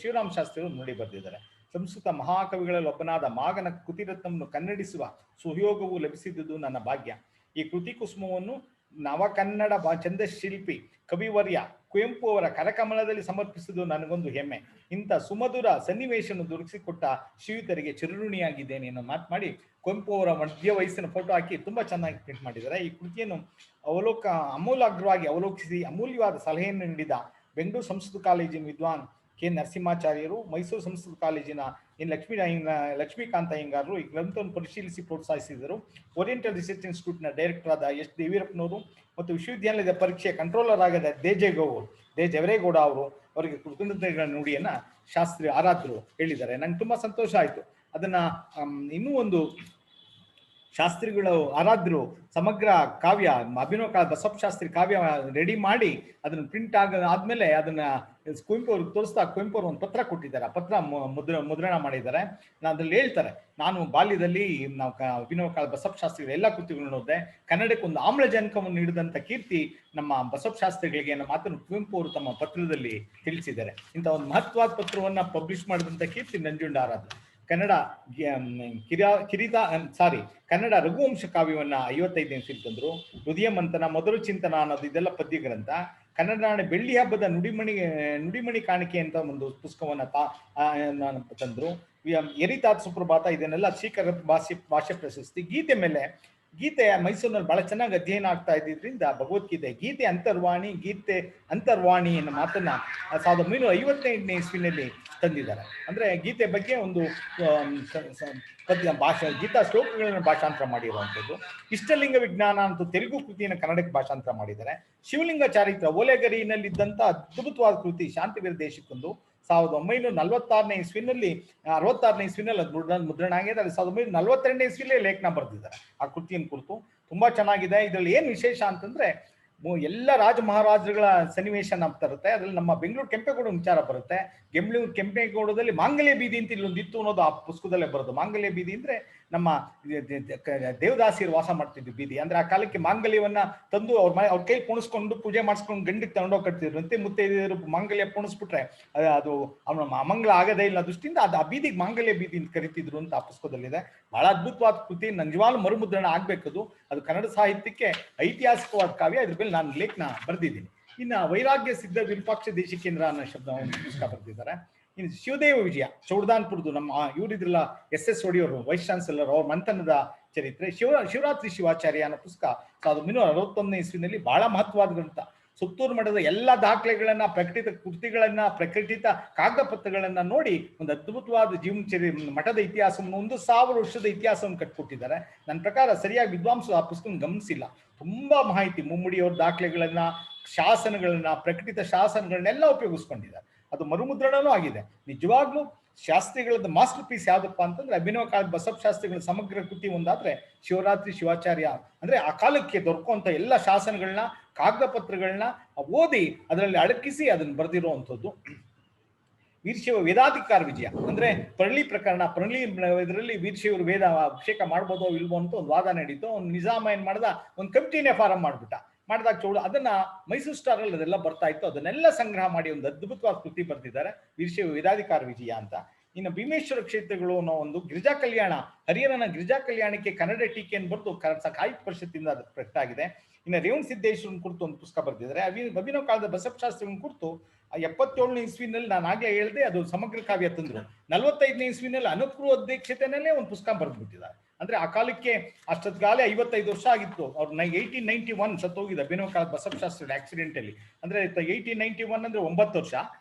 ಶಿವರಾಮ ಶಾಸ್ತ್ರಿ ಅವರು ನುಡಿ ಬರೆದಿದ್ದಾರೆ. ಸಂಸ್ಕೃತ ಮಹಾಕವಿಗಳಲ್ಲಿ ಒಬ್ಬನಾದ ಮಾಗನ ಕೃತಿರತ್ನವನ್ನು ಕನ್ನಡಿಸುವ ಸುಯೋಗವು ಲಭಿಸಿದುದು ನನ್ನ ಭಾಗ್ಯ. ಈ ಕೃತಿ ಕುಸುಮವನ್ನು ನವಕನ್ನಡ ಛಂದಶಿಲ್ಪಿ ಕವಿವರ್ಯ ಕುವೆಂಪು ಅವರ ಕರಕಮಲದಲ್ಲಿ ಸಮರ್ಪಿಸುವುದು ನನಗೊಂದು ಹೆಮ್ಮೆ. ಇಂಥ ಸುಮಧುರ ಸನ್ನಿವೇಶವನ್ನು ದೊರಕಿಸಿಕೊಟ್ಟ ಶ್ರೀಯುತರಿಗೆ ಚಿರಋಣಿಯಾಗಿದ್ದೇನೆ ಅನ್ನೋ ಮಾತು ಮಾಡಿ ಕುವೆಂಪು ಅವರ ಮಧ್ಯ ವಯಸ್ಸಿನ ಫೋಟೋ ಹಾಕಿ ತುಂಬಾ ಚೆನ್ನಾಗಿ ಪ್ರಿಂಟ್ ಮಾಡಿದ್ದಾರೆ. ಈ ಕೃತಿಯನ್ನು ಅಮೂಲಾಗ್ರವಾಗಿ ಅವಲೋಕಿಸಿ ಅಮೂಲ್ಯವಾದ ಸಲಹೆಯನ್ನು ನೀಡಿದ ಬೆಂಗಳೂರು ಸಂಸ್ಕೃತ ಕಾಲೇಜಿನ ವಿದ್ವಾನ್ ಕೆ ನರಸಿಂಹಾಚಾರ್ಯರು, ಮೈಸೂರು ಸಂಸ್ಕೃತ ಕಾಲೇಜಿನ ಲಕ್ಷ್ಮೀಕಾಂತ ಅಯ್ಯಂಗಾರರು ಈ ಗ್ರಂಥವನ್ನು ಪರಿಶೀಲಿಸಿ ಪ್ರೋತ್ಸಾಹಿಸಿದರು. ಓರಿಯೆಂಟಲ್ ರಿಸರ್ಚ್ ಇನ್ಸ್ಟಿಟ್ಯೂಟ್ನ ಡೈರೆಕ್ಟರ್ ಆದ ಎಸ್ ದೇವೀರಪ್ಪನವರು ಮತ್ತು ವಿಶ್ವವಿದ್ಯಾಲಯದ ಪರೀಕ್ಷೆಯ ಕಂಟ್ರೋಲರ್ ಆಗದ ದೇಜವರೇಗೌಡ ಅವರಿಗೆ ಕೃತಜ್ಞತೆಗಳ ನುಡಿಯನ್ನ ಶಾಸ್ತ್ರಿ ಆರಾಧ್ಯರು ಹೇಳಿದ್ದಾರೆ. ನಂಗೆ ತುಂಬಾ ಸಂತೋಷ ಆಯ್ತು. ಅದನ್ನ ಇನ್ನೂ ಒಂದು ಶಾಸ್ತ್ರಿಗಳು ಆರಾಧ್ಯರು ಸಮಗ್ರ ಕಾವ್ಯ ಅಭಿನವ ಕಾಲ ಬಸವಶಾಸ್ತ್ರಿ ಕಾವ್ಯ ರೆಡಿ ಮಾಡಿ ಅದನ್ನ ಪ್ರಿಂಟ್ ಆದ್ಮೇಲೆ ಅದನ್ನ ಕುವೆಂಪು ಅವ್ರಿಗೆ ತೋರಿಸ್ತಾ ಕುವೆಂಪು ಅವರು ಒಂದು ಪತ್ರ ಕೊಟ್ಟಿದ್ದಾರೆ. ಆ ಪತ್ರ ಮುದ್ರಣ ಮಾಡಿದ್ದಾರೆ. ಅದ್ರಲ್ಲಿ ಹೇಳ್ತಾರೆ, ನಾನು ಬಾಲ್ಯದಲ್ಲಿ ನಾವು ಅಭಿನವ ಕಾಲ ಬಸವಶಾಸ್ತ್ರಿಗಳ ಎಲ್ಲ ಕೃತಿಗಳನ್ನು ಓದಿದೆ. ಕನ್ನಡಕ್ಕೆ ಒಂದು ಆಮ್ಲಜನಕವನ್ನು ನೀಡಿದಂಥ ಕೀರ್ತಿ ನಮ್ಮ ಬಸವಶಾಸ್ತ್ರಿಗಳಿಗೆ ಅನ್ನೋ ಮಾತನ್ನು ಕುವೆಂಪು ಅವರು ತಮ್ಮ ಪತ್ರದಲ್ಲಿ ತಿಳಿಸಿದ್ದಾರೆ. ಇಂಥ ಒಂದು ಮಹತ್ವದ ಪತ್ರವನ್ನ ಪಬ್ಲಿಷ್ ಮಾಡಿದಂಥ ಕೀರ್ತಿ ನಂಜುಂಡ ಆರಾಧ್ಯ. ಕನ್ನಡ ರಘುವಂಶ ಕಾವ್ಯವನ್ನ 55ನೇ ಇಸ್ವಿಯಲ್ಲಿ ತಂದ್ರು. ಹೃದಯ ಮಂಥನ, ಮೊದಲು ಚಿಂತನ ಅನ್ನೋದು ಇದೆಲ್ಲ ಪದ್ಯ ಗ್ರಂಥ. ಕನ್ನಡ ನಾಡು ಬೆಳ್ಳಿ ಹಬ್ಬದ ನುಡಿಮಣಿ ಕಾಣಿಕೆ ಅಂತ ಒಂದು ಪುಸ್ತಕವನ್ನ ತಂದ್ರು. ಎರಿತಾತ್ ಸುಪ್ರಭಾತ, ಇದನ್ನೆಲ್ಲ ಶ್ರೀಕರ ಭಾಷೆ ಪ್ರಶಸ್ತಿ. ಗೀತೆ ಮೈಸೂರಿನಲ್ಲಿ ಬಹಳ ಚೆನ್ನಾಗಿ ಅಧ್ಯಯನ ಆಗ್ತಾ ಇದ್ದಿದ್ರಿಂದ ಗೀತೆ ಅಂತರ್ವಾಣಿ ಅನ್ನೋ ಮಾತನ್ನ 1958ನೇ ಇಸ್ವಿನಲ್ಲಿ ತಂದಿದ್ದಾರೆ. ಅಂದ್ರೆ ಗೀತೆ ಬಗ್ಗೆ ಒಂದು ಗೀತಾ ಶ್ಲೋಕಗಳನ್ನು ಭಾಷಾಂತರ ಮಾಡಿರುವಂಥದ್ದು. ಇಷ್ಟಲಿಂಗ ವಿಜ್ಞಾನ ಅಂತ ತೆಲುಗು ಕೃತಿಯನ್ನು ಕನ್ನಡಕ್ಕೆ ಭಾಷಾಂತರ ಮಾಡಿದ್ದಾರೆ. ಶಿವಲಿಂಗ ಚಾರಿತ್ರ ಓಲೆಗರಿನಲ್ಲಿದ್ದಂಥ ಅದ್ಭುತವಾದ ಕೃತಿ ಶಾಂತಿವೀರ ದೇಶಿಕಂದು 1946ನೇ ಇಸ್ವಿನಲ್ಲಿ 66ನೇ ಇಸ್ವಿನಲ್ಲಿ ಅದು ಮುದ್ರಣ ಆಗಿದೆ. 1942ನೇ ಇಸ್ವಿಲೇ ಲೇಖನ ಬರೆದಿದ್ದಾರೆ ಆ ಕೃತಿಯನ್ನು ಕುರಿತು. ತುಂಬಾ ಚೆನ್ನಾಗಿದೆ. ಇದರಲ್ಲಿ ಏನ್ ವಿಶೇಷ ಅಂತಂದ್ರೆ ಎಲ್ಲ ರಾಜ ಮಹಾರಾಜರುಗಳ ಸನ್ನಿವೇಶ ತರುತ್ತೆ. ಅದ್ರಲ್ಲಿ ನಮ್ಮ ಬೆಂಗಳೂರು ಕೆಂಪೇಗೌಡ ವಿಚಾರ ಬರುತ್ತೆ. ಕೆಂಪೇಗೌಡದಲ್ಲಿ ಮಾಂಗಲ್ಯ ಬೀದಿ ಅಂತ ಇಲ್ಲೊಂದಿತ್ತು ಅನ್ನೋದು ಆ ಪುಸ್ತಕದಲ್ಲೇ ಬರೋದು. ಮಾಂಗಲ್ಯ ಬೀದಿ ಅಂದ್ರೆ ನಮ್ಮ ದೇವದಾಸಿಯರು ವಾಸ ಮಾಡ್ತಿದ್ವಿ ಬೀದಿ. ಅಂದ್ರೆ ಆ ಕಾಲಕ್ಕೆ ಮಾಂಗಲ್ಯವನ್ನ ತಂದು ಅವ್ರ ಕೈ ಪುಣಿಸ್ಕೊಂಡು ಪೂಜೆ ಮಾಡಿಸ್ಕೊಂಡು ಗಂಡಿಗೆ ತಗೊಂಡೋಗಿ ಕಟ್ತಿದ್ರು. ಅಂತೆ ಮುತ್ತೈದೆಯರು ಮಾಂಗಲ್ಯ ಪುಣಿಸ್ಬಿಟ್ರೆ ಅದು ಅವನ ಅಮಂಗಳ ಆಗದೇ ಇಲ್ಲ ದೃಷ್ಟಿಯಿಂದ ಅದು ಆ ಬೀದಿಗೆ ಮಾಂಗಲ್ಯ ಬೀದಿ ಅಂತ ಕರಿತಿದ್ರು ಅಂತ ಆ ಪುಸ್ತಕದಲ್ಲಿದೆ. ಬಹಳ ಅದ್ಭುತವಾದ ಕೃತಿ. ನಿಜವಾಗ್ಲೂ ಮರುಮುದ್ರಣ ಆಗ್ಬೇಕದು. ಅದು ಕನ್ನಡ ಸಾಹಿತ್ಯಕ್ಕೆ ಐತಿಹಾಸಿಕವಾದ ಕಾವ್ಯ. ಇದ್ರ ಮೇಲೆ ನಾನು ಲೇಖನ ಬರೆದಿದ್ದೀನಿ. ಇನ್ನು ವೈರಾಗ್ಯ ಸಿದ್ಧ ವಿರೂಪಾಕ್ಷ ದೇಶಿಕೇಂದ್ರ ಅನ್ನೋ ಶಬ್ದ ಪುಸ್ತಕ ಬರೆದಿದ್ದಾರೆ. ಇನ್ನು ಶಿವದೇವ ವಿಜಯ ಚೌಡದಾನ್ಪುರದು ನಮ್ಮ ಇವರಿದ್ರಲ್ಲ SS ಒಡೆಯವರು ವೈಸ್ ಚಾನ್ಸಲರ್, ಅವ್ರ ಮಂಥನದ ಚರಿತ್ರೆ. ಶಿವರಾತ್ರಿ ಶಿವಾಚಾರ್ಯ ಅನ್ನೋ ಪುಸ್ತಕ 1961ನೇ ಇಸ್ವಿನಲ್ಲಿ ಬಹಳ ಮಹತ್ವವಾದ ಗ್ರಂಥ. ಸುತ್ತೂರು ಮಠದ ಎಲ್ಲ ದಾಖಲೆಗಳನ್ನ, ಪ್ರಕಟಿತ ಕೃತಿಗಳನ್ನ, ಪ್ರಕಟಿತ ಕಾಗದ ಪತ್ರಗಳನ್ನ ನೋಡಿ ಒಂದು ಅದ್ಭುತವಾದ ಮಠದ ಇತಿಹಾಸವನ್ನು 1000 ವರ್ಷದ ಇತಿಹಾಸವನ್ನು ಕಟ್ಕೊಟ್ಟಿದ್ದಾರೆ. ನನ್ನ ಪ್ರಕಾರ ಸರಿಯಾಗಿ ವಿದ್ವಾಂಸರು ಆ ಪುಸ್ತಕ ಗಮನಿಸಿಲ್ಲ. ತುಂಬಾ ಮಾಹಿತಿ, ಮುಮ್ಮಡಿಯವ್ರ ದಾಖಲೆಗಳನ್ನ, ಶಾಸನಗಳನ್ನ, ಪ್ರಕಟಿತ ಶಾಸನಗಳನ್ನೆಲ್ಲ ಉಪಯೋಗಿಸ್ಕೊಂಡಿದ್ದಾರೆ. ಅದು ಮರುಮುದ್ರಣನೂ ಆಗಿದೆ. ನಿಜವಾಗ್ಲೂ ಶಾಸ್ತ್ರಿಗಳದ್ದು ಮಾಸ್ಟರ್ ಪೀಸ್ ಯಾವ್ದಪ್ಪ ಅಂತಂದ್ರೆ ಅಭಿನವ ಕಾಲದ ಬಸವಶಾಸ್ತ್ರಿಗಳ ಸಮಗ್ರ ಕೃತಿ ಒಂದಾದ್ರೆ ಶಿವರಾತ್ರಿ ಶಿವಾಚಾರ್ಯ. ಅಂದ್ರೆ ಆ ಕಾಲಕ್ಕೆ ದೊರಕುವಂತ ಎಲ್ಲ ಶಾಸನಗಳನ್ನ, ಕಾಗದ ಪತ್ರಗಳನ್ನ ಓದಿ ಅದರಲ್ಲಿ ಅಡಕಿಸಿ ಅದನ್ನ ಬರೆದಿರುವಂಥದ್ದು. ವೀರಶೈವ ವೇದಾಧಿಕಾರ ವಿಜಯ ಅಂದ್ರೆ ಪರಳಿ ಪ್ರಕರಣ. ಇದರಲ್ಲಿ ವೀರಶೈವರು ವೇದ ಅಭಿಷೇಕ ಮಾಡ್ಬೋದೋ ಇಲ್ವೋ ಅಂತ ಒಂದು ವಾದ ನಡೀತು. ಒಂದು ನಿಜಾಮ ಏನ್ ಮಾಡ್ದ, ಒಂದು ಕಮಿಟಿನೇ ಫಾರಂ ಮಾಡಿದಾಗ ಚೌಡ ಅದನ್ನ ಮೈಸೂರು ಸ್ಟಾರ್ ಅಲ್ಲಿ ಅದೆಲ್ಲ ಬರ್ತಾ ಇತ್ತು. ಅದನ್ನೆಲ್ಲ ಸಂಗ್ರಹ ಮಾಡಿ ಒಂದು ಅದ್ಭುತವಾದ ಕೃತಿ ಬರ್ತಿದ್ದಾರೆ, ವೀರಶೈವ ವೇದಾಧಿಕಾರ ವಿಜಯ ಅಂತ. ಇನ್ನು ಭೀಮೇಶ್ವರ ಕ್ಷೇತ್ರಗಳು ಅನ್ನೋ ಒಂದು ಗಿರಿಜಾ ಕಲ್ಯಾಣ, ಹರಿಹರನ ಗಿರಿಜಾ ಕಲ್ಯಾಣಕ್ಕೆ ಕನ್ನಡ ಟೀಕೆಯನ್ನು ಬರೆದು ಸಾಹಿತ್ಯ ಪರಿಷತ್ತಿಂದ ಅದು ಪ್ರಕಟ ಆಗಿದೆ. ಇನ್ನು ರೇವಣ ಸಿದ್ದೇಶ್ವರನ ಕುರಿತು ಒಂದು ಪುಸ್ತಕ ಬರೆದಿದ್ದಾರೆ. ಅಭಿನವ ಕಾಲದ ಬಸವಶಾಸ್ತ್ರಿಗಳ ಕುರಿತು 77ನೇ ಇಸ್ವಿನಲ್ಲಿ ನಾನು ಆಗ್ಲೇ ಹೇಳಿದೆ ಅದು ಸಮಗ್ರ ಕಾವ್ಯ ತಂದ್ರು. 45ನೇ ಇಸ್ವಿನಲ್ಲಿ ಅನುಕೂಲ ಅಧ್ಯಕ್ಷತೆನಲ್ಲೇ ಒಂದು ಪುಸ್ತಕ ಬರೆದ್ಬಿಟ್ಟಿದ್ದಾರೆ. ಅಂದ್ರೆ ಆ ಕಾಲಕ್ಕೆ ಅಷ್ಟೊತ್ತಿಗಾಲೇ 55 ವರ್ಷ ಆಗಿತ್ತು. ಅವ್ರು 1891 ಸತ್ತೋಗಿದೆ ಅಭಿನವ ಕಾಲದ ಬಸವಶಾಸ್ತ್ರಿ ಆಕ್ಸಿಡೆಂಟ್ ಅಲ್ಲಿ. ಅಂದ್ರೆ 1891 ಅಂದ್ರೆ 9 ವರ್ಷ.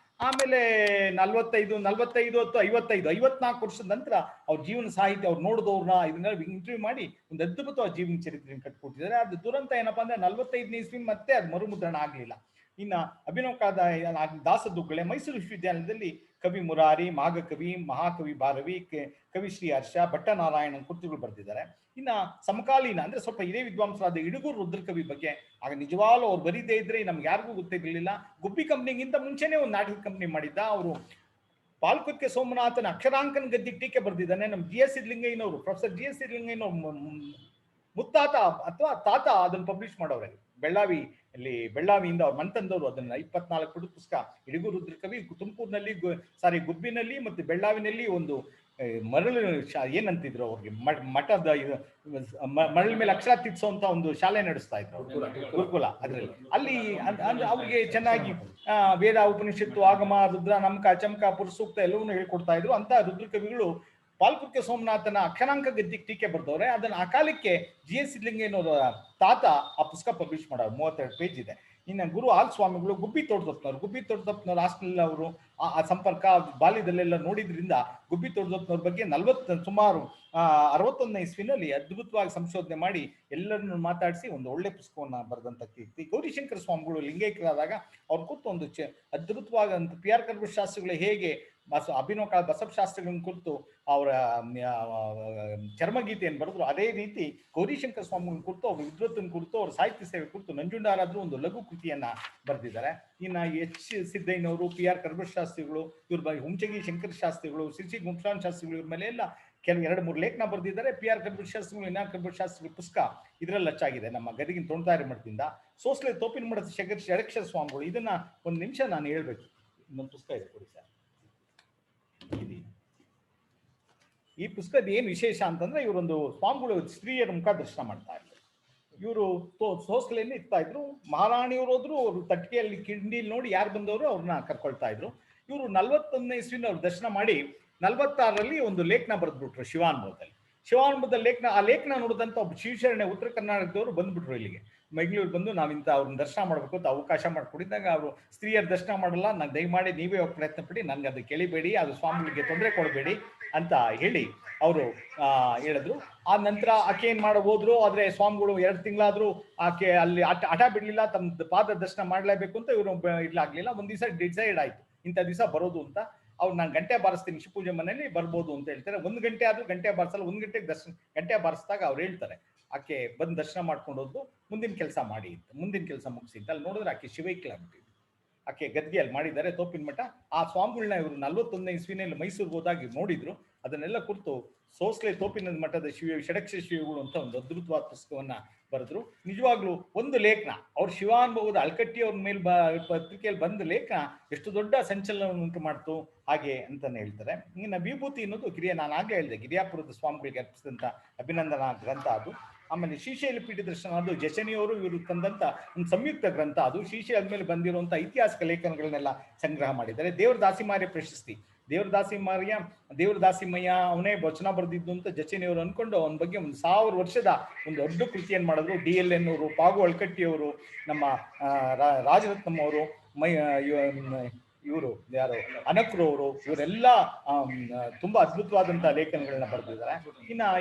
ಆಮೇಲೆ 45 ಅಥವಾ 54 ವರ್ಷದ ನಂತರ ಅವ್ರ ಜೀವನ ಸಾಹಿತ್ಯ ಅವ್ರು ನೋಡಿದವ್ರನ್ನ ಇದನ್ನೆಲ್ಲ ಇಂಟರ್ವ್ಯೂ ಮಾಡಿ ಒಂದು ಅದ್ಭುತವಾದ ಜೀವನ ಚರಿತ್ರೆಯನ್ನು ಕಟ್ಕೊಟ್ಟಿದ್ದಾರೆ. ಅದು ದುರಂತ ಏನಪ್ಪಾ ಅಂದ್ರೆ 45ನೇ ಇಸ್ವಿ ಮತ್ತೆ ಅದು ಮರುಮುದ್ರಣ ಆಗ್ಲಿಲ್ಲ. ಇನ್ನ ಅಭಿನವ ಕಾಲದ ದಾಸದುಗ್ಗಳೆ ಮೈಸೂರು ವಿಶ್ವವಿದ್ಯಾಲಯದಲ್ಲಿ ಕವಿ ಮುರಾರಿ, ಮಾಘಕವಿ, ಮಹಾಕವಿ ಭಾರವಿ, ಕವಿ ಶ್ರೀ ಹರ್ಷ, ಭಟ್ಟನಾರಾಯಣ ಕೃತಿಗಳು ಬರೆದಿದ್ದಾರೆ. ಇನ್ನ ಸಮಕಾಲೀನ ಅಂದ್ರೆ ಸ್ವಲ್ಪ ಹಿರಿಯ ವಿದ್ವಾಂಸರಾದ ಇಡುಗೂರು ರುದ್ರಕವಿ ಬಗ್ಗೆ ಆಗ ನಿಜವಾಗ್ಲೂ ಅವ್ರು ಬರೀದೇ ಇದ್ರೆ ನಮ್ಗೆ ಯಾರಿಗೂ ಗೊತ್ತಿರಲಿಲ್ಲ. ಗುಬ್ಬಿ ಕಂಪ್ನಿಗಿಂತ ಮುಂಚೆನೆ ಒಂದು ನಾಟಕ ಕಂಪ್ನಿ ಮಾಡಿದ್ದ ಅವರು. ಪಾಲ್ಕುತ್ಕೆ ಸೋಮನಾಥನ ಅಕ್ಷರಾಂಕನ ಗದ್ದಿ ಟೀಕೆ ಬರೆದಿದ್ದಾನೆ. ನಮ್ಮ GS ಸಿದ್ಲಿಂಗಯ್ಯನವರು, ಪ್ರೊಫೆಸರ್ GS ಸಿದ್ಲಿಂಗಯ್ಯನವರು ಮುತ್ತಾತ ಅಥವಾ ತಾತ ಅದನ್ನು ಪಬ್ಲಿಷ್ ಮಾಡೋರೆ. ಬೆಳ್ಳಾವಿಯಿಂದ ಅವ್ರ ಮಂತಂದವರು ಅದನ್ನ 24 ಪುಟ ಪುಸ್ತಕ. ಇಡುಗೂರು ರುದ್ರಕವಿ ತುಮಕೂರಿನಲ್ಲಿ ಗುಬ್ಬಿನಲ್ಲಿ ಮತ್ತು ಬೆಳ್ಳಾವಿನಲ್ಲಿ ಒಂದು ಮರಳು ಏನಂತಿದ್ರು ಅವ್ರಿಗೆ ಮಠದ ಮರಳ ಮೇಲೆ ಅಕ್ಷರ ತಿರ್ಸೋಂತ ಒಂದು ಶಾಲೆ ನಡೆಸ್ತಾ ಇದ್ರು ಗುರುಕುಲ. ಅದ್ರಲ್ಲಿ ಅಲ್ಲಿ ಅವ್ರಿಗೆ ಚೆನ್ನಾಗಿ ವೇದ, ಉಪನಿಷತ್ತು, ಆಗಮ, ರುದ್ರ, ನಮಕ, ಚಮಕ, ಪುರುಸೂಕ್ತ ಎಲ್ಲವನ್ನೂ ಹೇಳ್ಕೊಡ್ತಾ ಇದ್ರು. ಅಂತ ರುದ್ರಕವಿಗಳು ಪಾಲ್ಕುರ್ಕೆ ಸೋಮನಾಥನ ಅಕ್ಷರಾಂಕ ಗದ್ಯಕ್ಕೆ ಟೀಕೆ ಬರ್ದವ್ರೆ. ಅದನ್ನ ಆ ಕಾಲಕ್ಕೆ GS ಸಿದ್ಧಲಿಂಗಯ್ಯನವರ ತಾತ ಆ ಪುಸ್ತಕ ಪಬ್ಲಿಷ್ ಮಾಡೋರು. 32 ಪೇಜ್ ಇದೆ. ಇನ್ನು ಗುರು ಆಲ್ ಸ್ವಾಮಿಗಳು ಗುಬ್ಬಿ ತೋಟದಪ್ಪನವ್ರು ಹಾಸ್ಟೆಲ್ ಅವರು ಆ ಸಂಪರ್ಕ ಬಾಲ್ಯದಲ್ಲೆಲ್ಲ ನೋಡಿದ್ರಿಂದ ಗುಬ್ಬಿ ತೋಟದಪ್ಪನವ್ರ ಬಗ್ಗೆ ಸುಮಾರು 61ನೇ ಇಸ್ವಿನಲ್ಲಿ ಅದ್ಭುತವಾಗಿ ಸಂಶೋಧನೆ ಮಾಡಿ ಎಲ್ಲರನ್ನು ಮಾತಾಡಿಸಿ ಒಂದು ಒಳ್ಳೆ ಪುಸ್ತಕವನ್ನ ಬರೆದಂತ ಕೀರ್ತಿ. ಗೌರಿಶಂಕರ ಸ್ವಾಮಿಗಳು ಲಿಂಗೈಕ್ಯರಾದಾಗ ಅವ್ರ ಕುರಿತು ಒಂದು ಅದ್ಭುತವಾದಂತ PR ಕರ್ಬುಷ ಶಾಸ್ತ್ರಿಗಳು ಹೇಗೆ ಅಭಿನವ ಕಾಲ ಬಸವಶಾಸ್ತ್ರಿಗಳನ್ನ ಕುರಿತು ಅವರ ಚರ್ಮಗೀತೆಯನ್ನು ಬರೆದ್ರು, ಅದೇ ರೀತಿ ಗೌರಿಶಂಕರ ಸ್ವಾಮಿಗಳ ಕುರಿತು, ಅವ್ರ ವಿದ್ವತ್ತನ ಕುರಿತು, ಅವ್ರ ಸಾಹಿತ್ಯ ಸೇವೆ ಕುರಿತು ನಂಜುಂಡಾರಾದ್ರು ಒಂದು ಲಘು ಕೃತಿಯನ್ನ ಬರೆದಿದ್ದಾರೆ. ಇನ್ನು H. ಸಿದ್ದಯ್ಯನವರು, PR ಕರ್ಬುಷ ಶಾಸ್ತ್ರಿಗಳು, ಇವ್ರ ಬಗ್ಗೆ ಹುಂಚಗಿ ಶಂಕರ ಶಾಸ್ತ್ರಿಗಳು, ಶ್ರೀ ಗುಂಪ್ರಾನ್ ಶಾಸ್ತ್ರಿಗಳು, ಇವ್ರ ಮೇಲೆ ಎಲ್ಲ ಕೆಲವು 2-3 ಲೇಖನ ಬರೆದಿದ್ದಾರೆ. PR ಕರ್ಬುಷ ಶಾಸ್ತ್ರಿಗಳು, ಇನ್ನ ಕರ್ಬುಷ ಶಾಸ್ತ್ರಿಗಳ ಪುಸ್ತಕ ಇದರಲ್ಲಿ ಅಚ್ಚಾಗಿದೆ ನಮ್ಮ ಗದಗಿನ ತೊಂಡತಾರಿ ಮಠದಿಂದ. ಸೋಸ್ಲೆ ತೋಪಿನ ಮಠದ ಷಡಕ್ಷರ ಸ್ವಾಮಿಗಳು, ಇದನ್ನ ಒಂದು ನಿಮಿಷ ನಾನು ಹೇಳ್ಬೇಕು. ಇನ್ನೊಂದು ಪುಸ್ತಕ ಇದೆ ಕೊಡಿ ಸರ್. ಈ ಪುಸ್ತಕದ ಏನ್ ವಿಶೇಷ ಅಂತಂದ್ರೆ, ಇವರೊಂದು ಸ್ವಾಮಿಗಳು ಸ್ತ್ರೀಯರ ಮುಖ ದರ್ಶನ ಮಾಡ್ತಾ ಇದ್ರು. ಇವರು ಸೋಸ್ಲೆಯಲ್ಲಿ ಇರ್ತಾ ಇದ್ರು. ಮಹಾರಾಣಿಯವರು ಹೋದ್ರು, ಅವರು ತಟ್ಟಿಗೆಯಲ್ಲಿ ಕಿಂಡಿಲಿ ನೋಡಿ ಯಾರು ಬಂದವರು ಅವ್ರನ್ನ ಕರ್ಕೊಳ್ತಾ ಇದ್ರು. ಇವರು 41ನೇ ಇಸ್ವಿನ ಅವ್ರು ದರ್ಶನ ಮಾಡಿ 46ರಲ್ಲಿ ಒಂದು ಲೇಖನ ಬರೆದ್ಬಿಟ್ರು ಶಿವಾನುಭವದಲ್ಲಿ. ಆ ಲೇಖನ ನೋಡಿದಂತ ಒಬ್ಬ ಶಿವಶರಣೆ ಉತ್ತರ ಕರ್ನಾಟಕದವರು ಬಂದ್ಬಿಟ್ರು ಇಲ್ಲಿಗೆ ಮಂಗಳೂರು ಬಂದು, ನಾವಿಂತ ಅವ್ರನ್ನ ದರ್ಶನ ಮಾಡ್ಬೇಕು ಅಂತ ಅವಕಾಶ ಮಾಡಿಕೊಡಿದಾಗ ಅವರು ಸ್ತ್ರೀಯರ ದರ್ಶನ ಮಾಡಲ್ಲ, ನಾನು ದಯಮಾಡಿ ನೀವೇ ಹೋಗಿ ಪ್ರಯತ್ನ ಪಡಿ, ನನ್ಗೆ ಅದು ಕೇಳಿಬೇಡಿ, ಅದು ಸ್ವಾಮಿಗಳಿಗೆ ತೊಂದರೆ ಕೊಡಬೇಡಿ ಅಂತ ಹೇಳಿ ಅವರು ಹೇಳಿದ್ರು. ಆ ನಂತರ ಆಕೆ ಏನ್ ಮಾಡ ಹೋದ್ರು. ಆದ್ರೆ ಸ್ವಾಮಿಗಳು 2 ತಿಂಗಳಾದ್ರೂ ಆಕೆ ಅಲ್ಲಿ ಹಠ ಬಿಡ್ಲಿಲ್ಲ, ತಮ್ಮ ಪಾದ ದರ್ಶನ ಮಾಡ್ಲೇಬೇಕು ಅಂತ ಇವರು ಇರ್ಲಾಗ್ಲಿಲ್ಲ. ಒಂದ್ ದಿವಸ ಡಿಸೈಡ್ ಆಯ್ತು, ಇಂಥ ದಿವಸ ಬರೋದು ಅಂತ. ಅವ್ರು ನಾನು ಗಂಟೆ ಬಾರಿಸ್ತೀನಿ, ಶಿವಪೂಜೆ ಮನೆಯಲ್ಲಿ ಬರ್ಬೋದು ಅಂತ ಹೇಳ್ತಾರೆ. 1 ಗಂಟೆ ಆದ್ರೂ ಗಂಟೆ ಬಾರಿಸಲ್ಲ. 1 ಗಂಟೆಗೆ ಗಂಟೆ ಬಾರಿಸಿದಾಗ ಅವ್ರು ಹೇಳ್ತಾರೆ, ಆಕೆ ಬಂದು ದರ್ಶನ ಮಾಡ್ಕೊಂಡು ಹೋದ್ದು, ಮುಂದಿನ ಕೆಲಸ ಮಾಡಿ ಅಂತ. ಮುಂದಿನ ಕೆಲಸ ಮುಗಿಸಿ ಅಂತ ಅಲ್ಲಿ ನೋಡಿದ್ರೆ ಆಕೆ ಶಿವೈಕ್ಲ ಆಗ್ಬಿಟ್ಟಿದ್ರು. ಆಕೆ ಗದ್ಗೆಯಲ್ಲಿ ಮಾಡಿದ್ದಾರೆ ತೋಪಿನ ಮಠ. ಆ ಸ್ವಾಮಿಗಳನ್ನ ಇವರು 41ನೇ ಇಸ್ವಿನಲ್ಲಿ ಮೈಸೂರಿಗೆ ಹೋದಾಗಿ ನೋಡಿದ್ರು. ಅದನ್ನೆಲ್ಲ ಕುರಿತು ಸೋಸ್ಲೆ ತೋಪಿನ ಮಠದ ಷಡಕ್ಷರ ಶಿವಗಳು ಅಂತ ಒಂದು ಅದ್ಭುತವಾದ ಪುಸ್ತಕವನ್ನ ಬರೆದ್ರು. ನಿಜವಾಗ್ಲೂ ಒಂದು ಲೇಖನ ಅವ್ರ ಶಿವಾನುಭವದ ಅಳ್ಕಟ್ಟಿ ಅವ್ರ ಮೇಲೆ ಪತ್ರಿಕೆಯಲ್ಲಿ ಬಂದ ಲೇಖನ ಎಷ್ಟು ದೊಡ್ಡ ಸಂಚಲನವನ್ನು ಉಂಟು ಮಾಡ್ತು ಹಾಗೆ ಅಂತಾನೆ ಹೇಳ್ತಾರೆ. ಇನ್ನು ವಿಭೂತಿ ಅನ್ನೋದು ನಾನು ಆಗ್ಲೇ ಹೇಳಿದೆ, ಗಿರಿಯಾಪುರದ ಸ್ವಾಮಿಗಳಿಗೆ ಅರ್ಪಿಸಿದಂತ ಅಭಿನಂದನಾ ಗ್ರಂಥ ಅದು. ಆಮೇಲೆ ಶ್ರೀಶೈಲ ಪೀಠ ದರ್ಶನ ಅದು ಜಶನಿಯವರು ಇವರು ತಂದಂತ ಒಂದು ಸಂಯುಕ್ತ ಗ್ರಂಥ ಅದು. ಶ್ರೀಶೈಲದ ಮೇಲೆ ಬಂದಿರುವಂತ ಐತಿಹಾಸಿಕ ಲೇಖನಗಳನ್ನೆಲ್ಲ ಸಂಗ್ರಹ ಮಾಡಿದ್ದಾರೆ. ದೇವರ ದಾಸಿಮಾರ್ಯ ಪ್ರಶಸ್ತಿ, ದೇವರ ದಾಸಿಮಯ್ಯ ಅವನೇ ವಚನ ಬರೆದಿದ್ದು ಅಂತ ಜಚನಿಯವರು ಅನ್ಕೊಂಡು ಅವನ ಬಗ್ಗೆ 1000 ವರ್ಷದ ಒಂದು ದೊಡ್ಡ ಕೃತಿಯನ್ನು ಮಾಡಿದ್ರು. DLN ಅವರು, ಪಾಗು ಅಳ್ಕಟ್ಟಿಯವರು, ನಮ್ಮ ರಾಜರತ್ನಂ ಅವರು, ಇವರು ಯಾರು ಅನಕ್ರವರು, ಇವರೆಲ್ಲ ತುಂಬಾ ಅದ್ಭುತವಾದಂತಹ ಲೇಖನಗಳನ್ನ ಬರೆದಿದ್ದಾರೆ.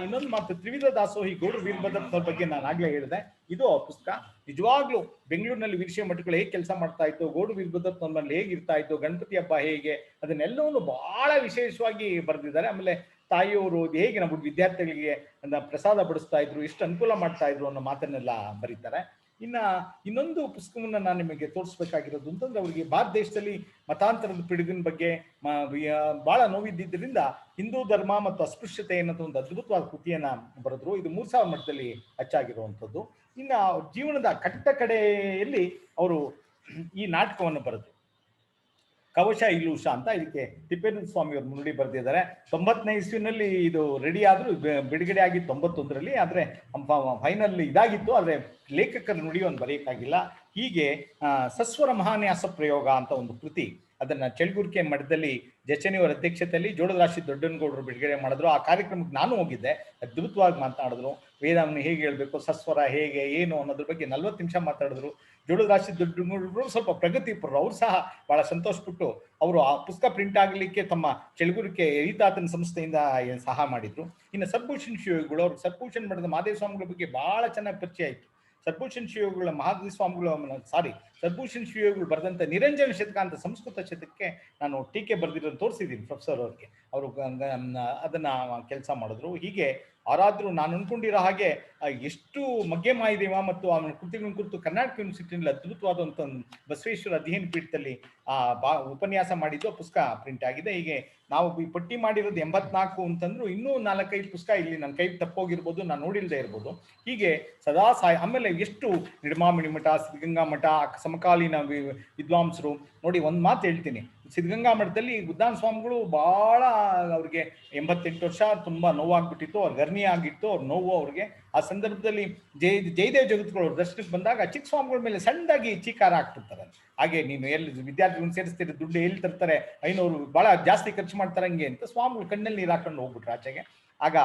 ಇನ್ನೊಂದು ಮಾತು, ತ್ರಿವಿಧ ದಾಸೋಹಿ ಗೌಡ್ರ ವೀರಭದ್ರಪ್ಪನವ್ರ ಬಗ್ಗೆ ನಾನು ಆಗ್ಲೇ ಹೇಳಿದೆ. ಇದು ಆ ಪುಸ್ತಕ ನಿಜವಾಗ್ಲೂ ಬೆಂಗಳೂರಿನಲ್ಲಿ ವೀರಶೈವ ಮಠಗಳು ಹೇಗೆ ಕೆಲಸ ಮಾಡ್ತಾ ಇತ್ತು, ಗೌಡ್ರ ವೀರಭದ್ರಪ್ಪನವ್ರ ಮೇಲೆ ಹೇಗಿರ್ತಾ ಇತ್ತು, ಗಣಪತಿ ಹಬ್ಬ ಹೇಗೆ, ಅದನ್ನೆಲ್ಲವನ್ನು ಬಹಳ ವಿಶೇಷವಾಗಿ ಬರೆದಿದ್ದಾರೆ. ಆಮೇಲೆ ತಾಯಿಯವರು ಹೇಗೆ ನಮ್ಮ ವಿದ್ಯಾರ್ಥಿಗಳಿಗೆ ಪ್ರಸಾದ ಬಡಿಸ್ತಾ ಇದ್ರು, ಎಷ್ಟು ಅನುಕೂಲ ಮಾಡ್ತಾ ಇದ್ರು ಅನ್ನೋ ಮಾತನ್ನೆಲ್ಲ ಬರೀತಾರೆ. ಇನ್ನೊಂದು ಪುಸ್ತಕವನ್ನ ನಾನು ನಿಮಗೆ ತೋರಿಸ್ಬೇಕಾಗಿರೋದು ಅಂತಂದ್ರೆ, ಅವರಿಗೆ ಭಾರತ ದೇಶದಲ್ಲಿ ಮತಾಂತರದ ಪಿಡುಗಿನ ಬಗ್ಗೆ ಬಹಳ ನೋವಿದ್ದರಿಂದ ಹಿಂದೂ ಧರ್ಮ ಮತ್ತು ಅಸ್ಪೃಶ್ಯತೆ ಅನ್ನೋದು ಒಂದು ಅದ್ಭುತವಾದ ಕೃತಿಯನ್ನ ಬರೆದ್ರು. ಇದು 3000 ಮಠದಲ್ಲಿ ಅಚ್ಚಾಗಿರುವಂಥದ್ದು. ಜೀವನದ ಕಡೆಯಲ್ಲಿ ಅವರು ಈ ನಾಟಕವನ್ನು ಬರೆದ್ರು, ಕವಶ ಇಲೂಷ ಅಂತ. ಇದಕ್ಕೆ ತಿಪ್ಪೇರುದ್ರ ಸ್ವಾಮಿ ಅವರು ಮುನ್ನುಡಿ ಬರೆದಿದ್ದಾರೆ. 90ನೇ ಇಸ್ವಿನಲ್ಲಿ ಇದು ರೆಡಿ ಆದ್ರೂ ಬಿಡುಗಡೆ ಆಗಿತ್ತು 91ರಲ್ಲಿ. ಆದ್ರೆ ಫೈನಲ್ ಇದಾಗಿತ್ತು, ಆದ್ರೆ ಲೇಖಕರ ನುಡಿಯನ್ನು ಬರೆಯಕ್ಕಾಗಿಲ್ಲ. ಹೀಗೆ ಸಸ್ವರ ಮಹಾನ್ಯಾಸ ಪ್ರಯೋಗ ಅಂತ ಒಂದು ಕೃತಿ, ಅದನ್ನ ಚಳ್ಗುರ್ಕೆ ಮಠದಲ್ಲಿ ಜಚನಿಯವರ ಅಧ್ಯಕ್ಷತೆಯಲ್ಲಿ ಜೋಳದರಾಶಿ ದೊಡ್ಡನಗೌಡರು ಬಿಡುಗಡೆ ಮಾಡಿದ್ರು. ಆ ಕಾರ್ಯಕ್ರಮಕ್ಕೆ ನಾನು ಹೋಗಿದ್ದೆ. ಅದ್ಭುತವಾಗಿ ಮಾತನಾಡಿದ್ರು. ವೇದವನ್ನು ಹೇಗೆ ಹೇಳ್ಬೇಕು, ಸಸ್ವರ ಹೇಗೆ ಏನು ಅನ್ನೋದ್ರ ಬಗ್ಗೆ 40 ನಿಮಿಷ ಮಾತಾಡಿದ್ರು. ಜೋಳದರಾಶಿ ದೊಡ್ಡನಗೌಡರು ಸ್ವಲ್ಪ ಪ್ರಗತಿಪರರು, ಅವ್ರು ಸಹ ಬಹಳ ಸಂತೋಷಪಟ್ಟು ಅವರು ಆ ಪುಸ್ತಕ ಪ್ರಿಂಟ್ ಆಗಲಿಕ್ಕೆ ತಮ್ಮ ಚಳ್ಗುರ್ಕೆ ಎರಿತಾತನ ಸಂಸ್ಥೆಯಿಂದ ಸಹ ಮಾಡಿದ್ರು. ಇನ್ನು ಸದ್ಭೂಷಣ್ ಶಿವಗಳು, ಅವ್ರು ಸದ್ಭೂಷಣ್ ಮಠದ ಮಹಾದೇವ ಸ್ವಾಮಿಗಳ ಬಗ್ಗೆ ಬಹಳ ಚೆನ್ನಾಗಿ ಪರಿಚಯ ಆಯ್ತು. ಸದ್ಭೂಷಣ್ ಶಿವಗಳ ಸದ್ಭೂಷಣ್ ಶಿವಗಳು ಬರೆದಂತ ನಿರಂಜನ ಶತಕ ಅಂತ ಸಂಸ್ಕೃತ ಶತಕಕ್ಕೆ ನಾನು ಟೀಕೆ ಬರೆದಿರೋದು ತೋರಿಸಿದ್ದೀನಿ ಪ್ರೊಫೆಸರ್ ಅವ್ರಿಗೆ. ಅವರು ಅದನ್ನ ಕೆಲಸ ಮಾಡಿದ್ರು. ಹೀಗೆ ಅವರಾದ್ರೂ ನಾನು ಅನ್ಕೊಂಡಿರೋ ಹಾಗೆ ಎಷ್ಟು ಮಗ್ಗೆ ಮಾಯಿದೇವ ಮತ್ತು ಅವನ ಕೃತಿಗಳನ್ನ ಕುರಿತು ಕರ್ನಾಟಕ ಯೂನಿವರ್ಸಿಟಿಯಲ್ಲಿ ಅದ್ಭುತವಾದಂಥ ಬಸವೇಶ್ವರ ಅಧ್ಯಯನ ಪೀಠದಲ್ಲಿ ಉಪನ್ಯಾಸ ಮಾಡಿದ್ದು ಪುಸ್ತಕ ಪ್ರಿಂಟ್ ಆಗಿದೆ. ಹೀಗೆ ನಾವು ಈ ಪಟ್ಟಿ ಮಾಡಿರೋದು 84 ಅಂತಂದ್ರು ಇನ್ನೂ 4-5 ಪುಸ್ತಕ ಇಲ್ಲಿ ನನ್ನ ಕೈ ತಪ್ಪೋಗಿರ್ಬೋದು, ನಾನು ನೋಡಿಲ್ದೇ ಇರ್ಬೋದು. ಹೀಗೆ ಸದಾ ಆಮೇಲೆ ಎಷ್ಟು ನಿರ್ಮಾಮಿಣಿ ಮಠ, ಸಿದ್ಧಗಂಗಾ ಮಠ, ಅಕ್ಕಸಮ ಸಮಕಾಲೀನ ವಿದ್ವಾಂಸರು. ನೋಡಿ ಒಂದು ಮಾತು ಹೇಳ್ತೀನಿ, ಸಿದ್ಧಗಂಗಾ ಮಠದಲ್ಲಿ ಉದ್ದಾನ ಸ್ವಾಮಿಗಳು ಭಾಳ ಅವ್ರಿಗೆ 88 ವರ್ಷ ತುಂಬ ನೋವಾಗ್ಬಿಟ್ಟಿತ್ತು, ಅವ್ರಿಗೆ ಗರ್ನಿ ಆಗಿತ್ತು, ಅವ್ರ ನೋವು ಅವ್ರಿಗೆ. ಆ ಸಂದರ್ಭದಲ್ಲಿ ಜಯದೇವ್ ಜಗದ್ಗುರು ಅವ್ರ ದರ್ಶನಕ್ಕೆ ಬಂದಾಗ ಚಿಕ್ಕ ಸ್ವಾಮಿಗಳ ಮೇಲೆ ಸಣ್ಣದಾಗಿ ಚೀಕಾರ ಹಾಕ್ತಿರ್ತಾರೆ. ಹಾಗೆ ನೀನು ಎಲ್ಲಿ ವಿದ್ಯಾರ್ಥಿಗಳನ್ನ ಸೇರಿಸ್ತೀರಿ, ದುಡ್ಡು ಎಲ್ಲಿ ತರ್ತಾರೆ, 500 ಭಾಳ ಜಾಸ್ತಿ ಖರ್ಚು ಮಾಡ್ತಾರೆ ಹಂಗೆ ಅಂತ ಸ್ವಾಮಿಗಳು ಕಣ್ಣಲ್ಲಿ ನೀರು ಹಾಕೊಂಡು ಹೋಗ್ಬಿಟ್ರು ಆಚೆಗೆ. ಆಗ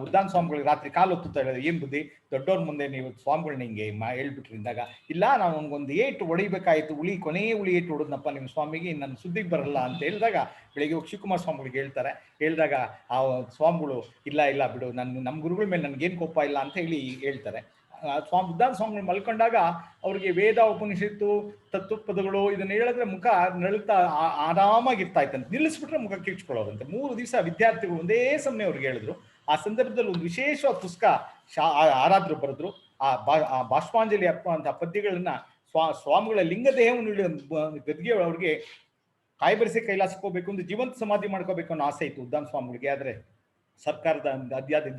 ಉದ್ದಾನ ಸ್ವಾಮಿಗಳಿಗೆ ರಾತ್ರಿ ಕಾಲು ಹೊತ್ತುತ್ತಾ ಹೇಳಿದ್ರೆ, ಏನು ಬುದ್ಧಿ ದೊಡ್ಡವ್ರ ಮುಂದೆ ನೀವು ಸ್ವಾಮಿಗಳನ್ನ ಹಿಂಗೆ ಹೇಳ್ಬಿಟ್ರಿಂದಾಗ, ಇಲ್ಲ ನಾನು ನನ್ಗೊಂದು ಏಟು ಹೊಡಿಬೇಕಾಯ್ತು, ಕೊನೆಯ ಹುಳಿ ಏಟು ಹೊಡೋದನಪ್ಪ ನಿಮ್ಮ ಸ್ವಾಮಿಗೆ, ನನ್ನ ಸುದ್ದಿಗೆ ಬರಲ್ಲ ಅಂತ ಹೇಳಿದಾಗ ಬೆಳಿಗ್ಗೆ ಶಿವಕುಮಾರ ಸ್ವಾಮಿಗಳಿಗೆ ಹೇಳಿದಾಗ ಆ ಸ್ವಾಮಿಗಳು ಇಲ್ಲ ಬಿಡು, ನಮ್ಮ ಗುರುಗಳ ಮೇಲೆ ನನಗೇನು ಕೋಪ ಇಲ್ಲ ಅಂತ ಹೇಳ್ತಾರೆ. ಉದ್ದಾನ ಸ್ವಾಮಿಗಳು ಮಲ್ಕೊಂಡಾಗ ಅವ್ರಿಗೆ ವೇದ ಉಪನಿಷತ್ತು ತತ್ವಪದಗಳು ಇದನ್ನ ಹೇಳಿದ್ರೆ ಮುಖ ನಳುತ್ತಾ ಆರಾಮಾಗಿರ್ತಾ ಇತ್ತಂತೆ, ನಿಲ್ಲಿಸ್ಬಿಟ್ರೆ ಮುಖ ಕಿರ್ಚ್ಕೊಳ್ಳೋರಂತೆ. 3 ದಿವಸ ವಿದ್ಯಾರ್ಥಿಗಳು ಒಂದೇ ಸಮಯ ಅವ್ರಿಗೆ ಹೇಳಿದ್ರು. ಆ ಸಂದರ್ಭದಲ್ಲಿ ಒಂದು ವಿಶೇಷವಾದ ಪುಸ್ತಕ ಆರಾಧರು ಬರೆದ್ರು. ಆ ಬಾಷ್ಪಾಂಜಲಿ ಅರ್ಪ ಅಂತ ಪದ್ಯಗಳನ್ನ ಸ್ವಾಮಿಗಳ ಲಿಂಗದೇಹವನ್ನು ಗದ್ಗೆ ಅವ್ರಿಗೆ ಕಾಯ್ಬರಿಸಿ ಕೈಲಾಸಕ್ಕೆ ಹೋಗ್ಬೇಕು ಅಂತ ಜೀವಂತ ಸಮಾಧಿ ಮಾಡ್ಕೋಬೇಕು ಅನ್ನೋ ಆಸೆ ಇತ್ತು ಉದ್ದಾನ ಸ್ವಾಮಿಗಳಿಗೆ. ಆದ್ರೆ ಸರ್ಕಾರದ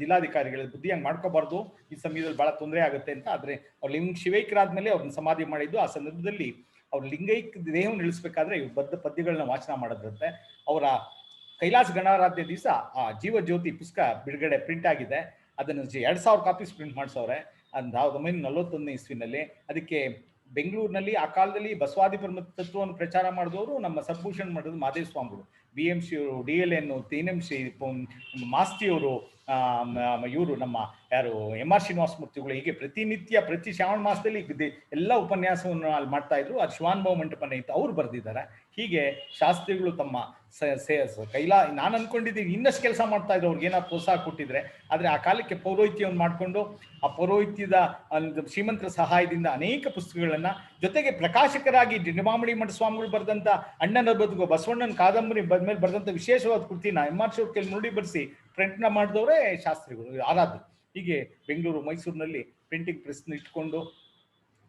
ಜಿಲ್ಲಾಧಿಕಾರಿಗಳ ಬುದ್ಧಿ ಹಂಗೆ ಮಾಡ್ಕೋಬಾರ್ದು, ಈ ಸಮಯದಲ್ಲಿ ಬಹಳ ತೊಂದರೆ ಆಗುತ್ತೆ ಅಂತ. ಆದ್ರೆ ಅವ್ರು ಶಿವೈಕ್ಯರಾದ್ಮೇಲೆ ಅವ್ರನ್ನ ಸಮಾಧಿ ಮಾಡಿದ್ದು. ಆ ಸಂದರ್ಭದಲ್ಲಿ ಅವ್ರ ಲಿಂಗೈಕ್ಯ ದೇಹವನ್ನು ಇಳಿಸ್ಬೇಕಾದ್ರೆ ಇವ್ರು ಬದ್ಧ ಪದ್ಯಗಳನ್ನ ವಾಚನ ಮಾಡೋದ್ರಂತೆ. ಅವರ ಕೈಲಾಸ ಗಣಾರಾಧ್ಯ ದಿವಸ ಆ ಜೀವ ಜ್ಯೋತಿ ಪುಸ್ತಕ ಬಿಡುಗಡೆ ಪ್ರಿಂಟ್ ಆಗಿದೆ. ಅದನ್ನು 2000 ಕಾಪೀಸ್ ಪ್ರಿಂಟ್ ಮಾಡಿಸವ್ರೆ 1941 ಇಸ್ವಿನಲ್ಲಿ. ಅದಕ್ಕೆ ಬೆಂಗಳೂರಿನಲ್ಲಿ ಆ ಕಾಲದಲ್ಲಿ ಬಸವಾದಿಪರ ತತ್ವವನ್ನು ಪ್ರಚಾರ ಮಾಡಿದವರು ನಮ್ಮ ಸದ್ಭೂಷಣ್ ಮಠದ ಮಾದೇವ ಸ್ವಾಮಿಗಳು, BMC ಅವರು, DLN, TNMC ಮಾಸ್ತಿಯವರು, ಇವರು ನಮ್ಮ ಯಾರು MR ಶ್ರೀನಿವಾಸ ಮೂರ್ತಿಗಳು. ಹೀಗೆ ಪ್ರತಿನಿತ್ಯ ಪ್ರತಿ ಶ್ರಾವಣ ಮಾಸದಲ್ಲಿ ಎಲ್ಲ ಉಪನ್ಯಾಸವನ್ನು ಅಲ್ಲಿ ಮಾಡ್ತಾ ಇದ್ರು. ಅದು ಶಿವಾನುಭವ ಮಂಟಪನೆ ಇತ್ತು, ಅವ್ರು ಬರೆದಿದ್ದಾರೆ. ಹೀಗೆ ಶಾಸ್ತ್ರಿಗಳು ತಮ್ಮ ನಾನು ಅನ್ಕೊಂಡಿದ್ದೀನಿ ಇನ್ನಷ್ಟು ಕೆಲಸ ಮಾಡ್ತಾ ಇದ್ರು, ಅವ್ರಿಗೆ ಏನಾದ್ರು ಪ್ರೋತ್ಸಾಹ ಕೊಟ್ಟಿದ್ರೆ. ಆದ್ರೆ ಆ ಕಾಲಕ್ಕೆ ಪೌರೋಹಿತ್ಯವನ್ನು ಮಾಡಿಕೊಂಡು ಆ ಪೌರೋಹಿತ್ಯದ ಶ್ರೀಮಂತರ ಸಹಾಯದಿಂದ ಅನೇಕ ಪುಸ್ತಕಗಳನ್ನ, ಜೊತೆಗೆ ಪ್ರಕಾಶಕರಾಗಿ ನಿರ್ಮಾಮಣಿ ಮಠ ಸ್ವಾಮಿಗಳು ಬರೆದಂತ ಅಣ್ಣನ ಬದುಕು, ಬಸವಣ್ಣನ ಕಾದಂಬರಿ ಮೇಲೆ ಬರೆದಂತ ವಿಶೇಷವಾದ ಕೃತಿನ MR ಶಿವಕೇಲ್ ನುಡಿ ಬರೆಸಿ ಪ್ರಿಂಟ್ನ ಮಾಡಿದವರೇ ಶಾಸ್ತ್ರಿಗಳು, ಆರಾಧರು. ಹೀಗೆ ಬೆಂಗಳೂರು, ಮೈಸೂರಿನಲ್ಲಿ ಪ್ರಿಂಟಿಂಗ್ ಪ್ರೆಸ್ ಇಟ್ಕೊಂಡು